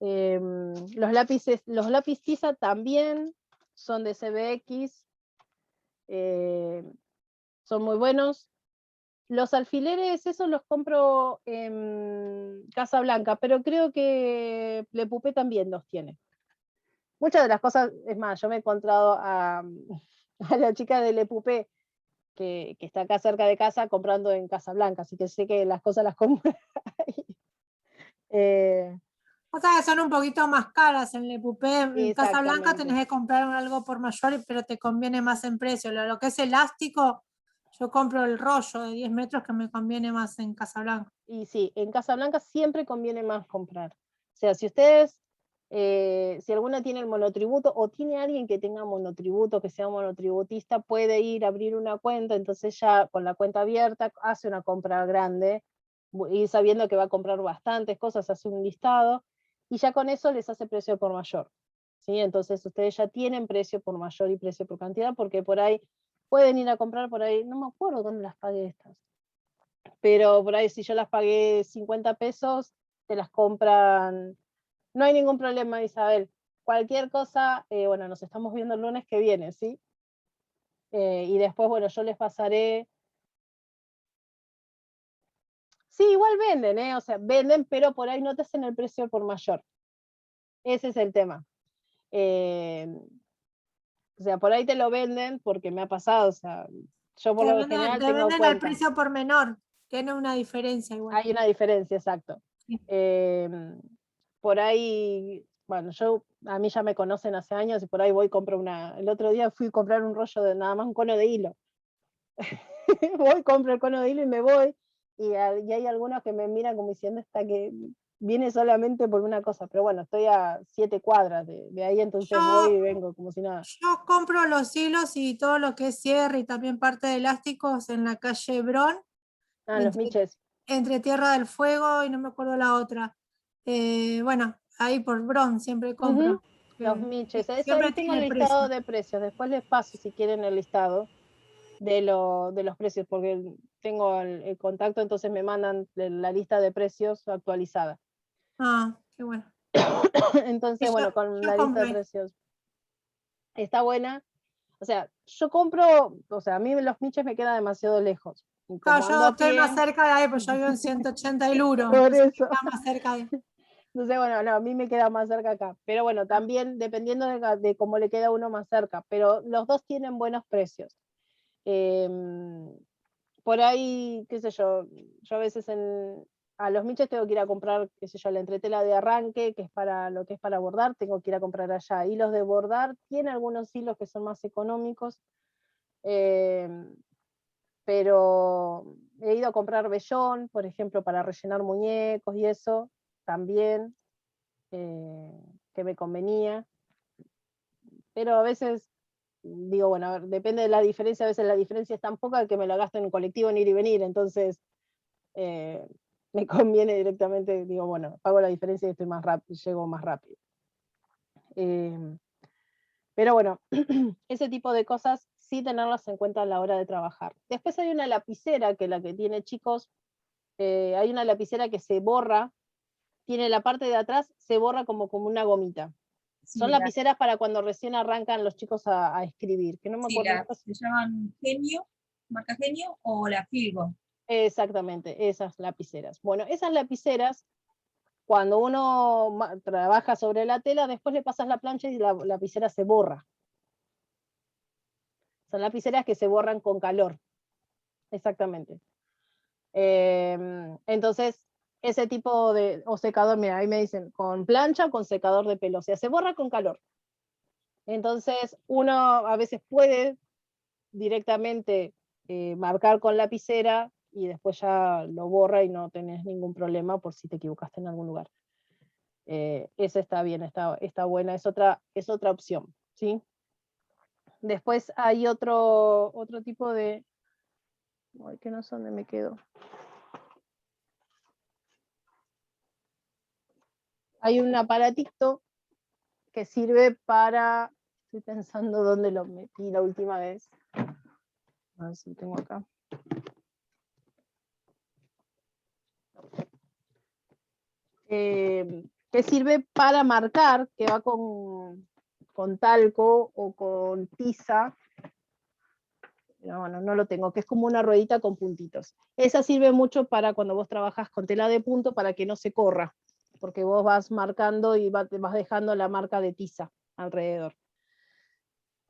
Los lápiz tiza también son de CBX, son muy buenos. Los alfileres, esos los compro en Casa Blanca, pero creo que Le Pupé también los tiene. muchas de las cosas, es más, yo me he encontrado a la chica del EPUP que está acá cerca de casa comprando en Casablanca, así que sé que las cosas las compra ahí. O sea, que son un poquito más caras en Le Pupé. En Casablanca Exactamente. tenés que comprar algo por mayor, pero te conviene más en precio. Lo que es elástico, yo compro el rollo de 10 metros que me conviene más en Casablanca. Y sí, en Casablanca siempre conviene más comprar. O sea, si ustedes, si alguna tiene el monotributo o tiene alguien que tenga monotributo, que sea monotributista, puede ir a abrir una cuenta, entonces ya con la cuenta abierta hace una compra grande, y sabiendo que va a comprar bastantes cosas, hace un listado, y ya con eso les hace precio por mayor. ¿Sí? Entonces ustedes ya tienen precio por mayor y precio por cantidad, porque por ahí pueden ir a comprar por ahí, no me acuerdo dónde las pagué estas, pero por ahí si yo las pagué 50 pesos, te las compran, no hay ningún problema, Isabel. Cualquier cosa, bueno, nos estamos viendo el lunes que viene, ¿sí? Y después, bueno, yo les pasaré. Sí, igual venden, o sea, venden, pero por ahí no te hacen el precio por mayor. Ese es el tema. O sea, por ahí te lo venden porque me ha pasado, o sea, yo por lo general Te tengo venden al cuenta. precio por menor. Tiene una diferencia igual. Hay una diferencia, exacto. Sí. Por ahí, bueno, a mí ya me conocen hace años y por ahí voy y compro el otro día fui a comprar un rollo de nada más un cono de hilo. Voy, compro el cono de hilo y me voy, y hay algunos que me miran como diciendo esta que viene solamente por una cosa, pero bueno, estoy a 7 cuadras de ahí, entonces voy y vengo como si nada. Yo compro los hilos y todo lo que es cierre y también parte de elásticos en la calle Bron, Los miches. entre Tierra del Fuego y no me acuerdo la otra. Bueno, ahí por Bron siempre compro. Los miches, eso Siempre ahí tengo el tiene listado precio. de precios, después les paso si quieren el listado de los precios, porque tengo el contacto, entonces me mandan la lista de precios actualizada. Ah, qué bueno. Entonces, Y bueno, con yo la lista de compré. precios está buena. O sea, yo compro, o sea, a mí los miches me quedan demasiado lejos. Y como Claro, ando yo a estoy más pie, cerca de ahí, pues yo vivo en 180 y Luro, por entonces eso. está más cerca de ahí. Entonces, bueno, no, a mí me queda más cerca acá. Pero bueno, también dependiendo de cómo le queda a uno más cerca. Pero los dos tienen buenos precios. Por ahí, qué sé yo a veces a los miches tengo que ir a comprar, qué sé yo, la entretela de arranque, que es para lo que es para bordar, tengo que ir a comprar allá. Hilos de bordar, tiene algunos hilos que son más económicos, pero he ido a comprar vellón, por ejemplo, para rellenar muñecos y eso, también, que me convenía. Pero a veces digo, bueno, a ver, depende de la diferencia, a veces la diferencia es tan poca que me la gasto en un colectivo en ir y venir, entonces me conviene directamente, digo, bueno, pago la diferencia y estoy más rápido, llego más rápido. Pero bueno, ese tipo de cosas sí tenerlas en cuenta a la hora de trabajar. Después hay una lapicera, que la que tiene chicos, hay una lapicera que se borra, tiene la parte de atrás, se borra como una gomita. Sí, Son lapiceras para cuando recién arrancan los chicos a escribir, que no me acuerdo. se llaman Genio, marca Genio o la Filgo. Exactamente, esas lapiceras. Bueno, esas lapiceras, cuando uno trabaja sobre la tela, después le pasas la plancha y la lapicera se borra. Son lapiceras que se borran con calor. Exactamente. Entonces, ese tipo o secador, mira, ahí me dicen, con plancha o con secador de pelo, o sea, se borra con calor. Entonces, uno a veces puede directamente marcar con lapicera y después ya lo borra y no tenés ningún problema por si te equivocaste en algún lugar. Esa está bien, está buena, es otra opción, ¿sí? Después hay otro tipo de... Ay, que no sé dónde me quedo. Hay un aparatito que sirve para... Estoy pensando dónde lo metí la última vez. A ver si lo tengo acá. Que sirve para marcar, que va con talco o con tiza. No, no lo tengo, que es como una ruedita con puntitos. Esa sirve mucho para cuando vos trabajas con tela de punto, para que no se corra, porque vos vas marcando y vas dejando la marca de tiza. alrededor.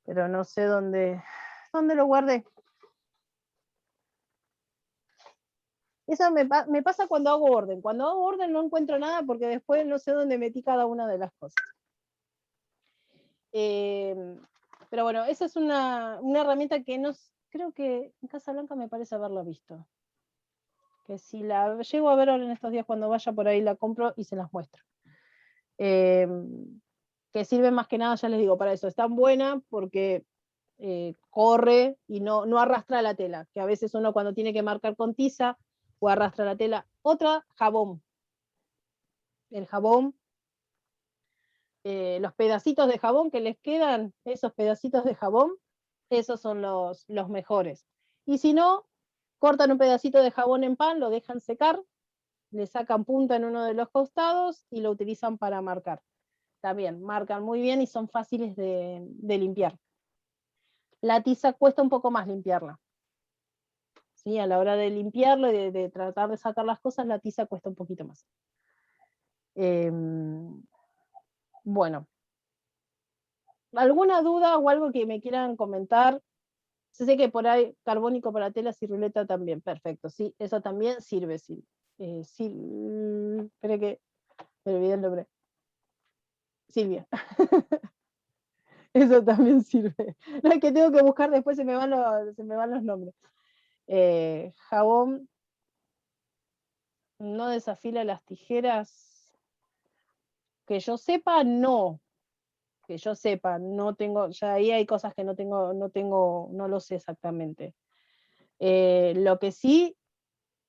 Pero no sé dónde lo guardé. Eso me pasa cuando hago orden. Cuando hago orden no encuentro nada porque después no sé dónde metí cada una de las cosas. Pero bueno, esa es una herramienta que creo que en Casablanca me parece haberla visto. Que si la llego a ver ahora en estos días cuando vaya por ahí la compro y se las muestro. Que sirve más que nada, ya les digo, para eso. Es tan buena porque corre y no arrastra la tela, que a veces uno cuando tiene que marcar con tiza o arrastra la tela. Otra, jabón. El jabón, los pedacitos de jabón que les quedan, esos pedacitos de jabón, esos son los mejores. Y si no, cortan un pedacito de jabón en pan, lo dejan secar, le sacan punta en uno de los costados y lo utilizan para marcar. También marcan muy bien y son fáciles de limpiar. La tiza cuesta un poco más limpiarla. ¿Sí? A la hora de limpiarlo y de tratar de sacar las cosas, la tiza cuesta un poquito más. Bueno. ¿Alguna duda o algo que me quieran comentar? Sé que por ahí carbónico para tela, ciruleta también, perfecto, sí, eso también sirve, sí. Espera que me olvidé el nombre. Silvia. Eso también sirve. No, es que tengo que buscar, después se me van los nombres. Jabón no desafila las tijeras. Que yo sepa, no. Que yo sepa, no tengo, ya ahí hay cosas que no lo sé exactamente. Lo que sí,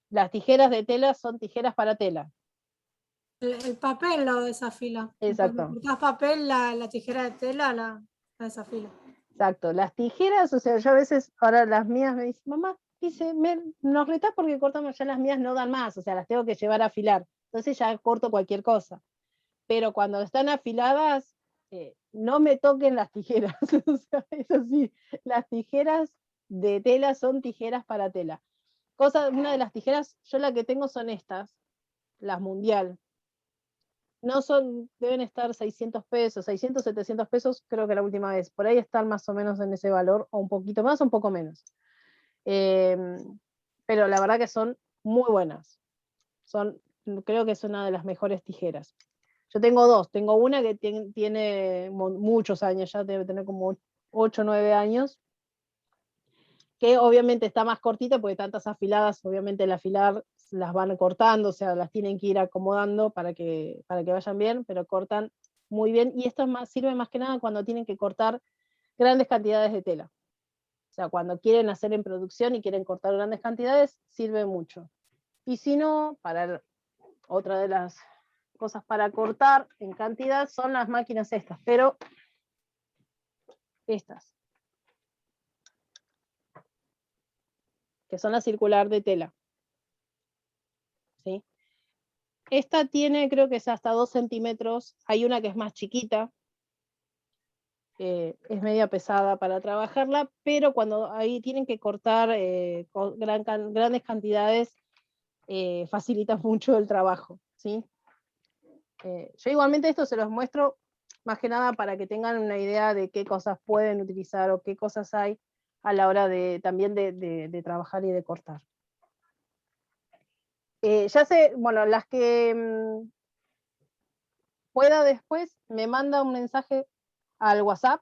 las tijeras de tela son tijeras para tela. El papel lo desafila. Exacto. Cuando cortás papel, la tijera de tela la desafila. Exacto, las tijeras, o sea, yo a veces, ahora las mías me dicen, mamá, dice, nos retás porque cortamos, ya las mías no dan más, o sea, las tengo que llevar a afilar, entonces ya corto cualquier cosa. Pero cuando están afiladas, no me toquen las tijeras, o sea, eso sí, las tijeras de tela son tijeras para tela. Una de las tijeras, yo la que tengo son estas, las Mundial. No son, deben estar 600 pesos, 600, 700 pesos, creo que la última vez. Por ahí están más o menos en ese valor, o un poquito más o un poco menos. Pero la verdad que son muy buenas. Creo que es una de las mejores tijeras. Yo tengo dos. Tengo una que tiene muchos años, ya debe tener como 8 o 9 años, que obviamente está más cortita porque tantas afiladas, obviamente el afilar las van cortando, o sea, las tienen que ir acomodando para que vayan bien, pero cortan muy bien, y esto sirve más que nada cuando tienen que cortar grandes cantidades de tela. O sea, cuando quieren hacer en producción y quieren cortar grandes cantidades, sirve mucho. Y si no, otra de las cosas para cortar en cantidad son las máquinas estas, pero estas, que son la circular de tela. ¿Sí? Esta tiene, creo que es hasta 2 centímetros, hay una que es más chiquita, es media pesada para trabajarla, pero cuando ahí tienen que cortar grandes cantidades, facilita mucho el trabajo, ¿sí? Yo igualmente esto se los muestro más que nada para que tengan una idea de qué cosas pueden utilizar o qué cosas hay a la hora también de trabajar y de cortar. Ya sé, bueno, las que pueda después, me manda un mensaje al WhatsApp.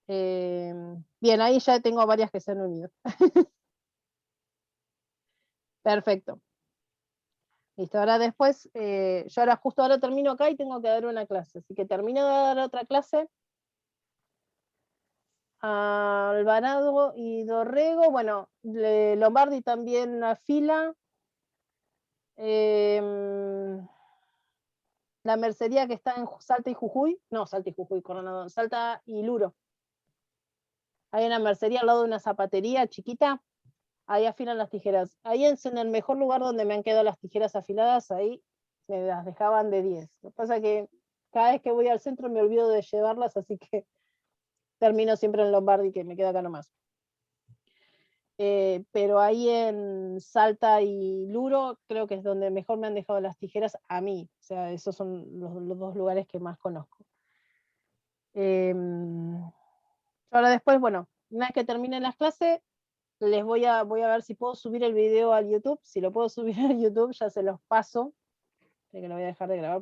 Bien, ahí ya tengo varias que se han unido. Perfecto. Listo, ahora después, yo justo ahora termino acá y tengo que dar una clase, así que termino de dar otra clase. Alvarado y Dorrego, bueno, Lombardi también afila. La mercería que está en Salta y Jujuy, no, Salta y Jujuy, Coronado, Salta y Luro. Hay una mercería al lado de una zapatería chiquita, ahí afilan las tijeras. Ahí es en el mejor lugar donde me han quedado las tijeras afiladas, ahí me las dejaban de 10. Lo que pasa es que cada vez que voy al centro me olvido de llevarlas, así que termino siempre en Lombardi, que me queda acá nomás. pero ahí en Salta y Luro creo que es donde mejor me han dejado las tijeras a mí. O sea, esos son los dos lugares que más conozco. Ahora después, bueno, una vez que terminen las clases, voy a ver si puedo subir el video al YouTube. Si lo puedo subir al YouTube, ya se los paso. Que lo voy a dejar de grabar.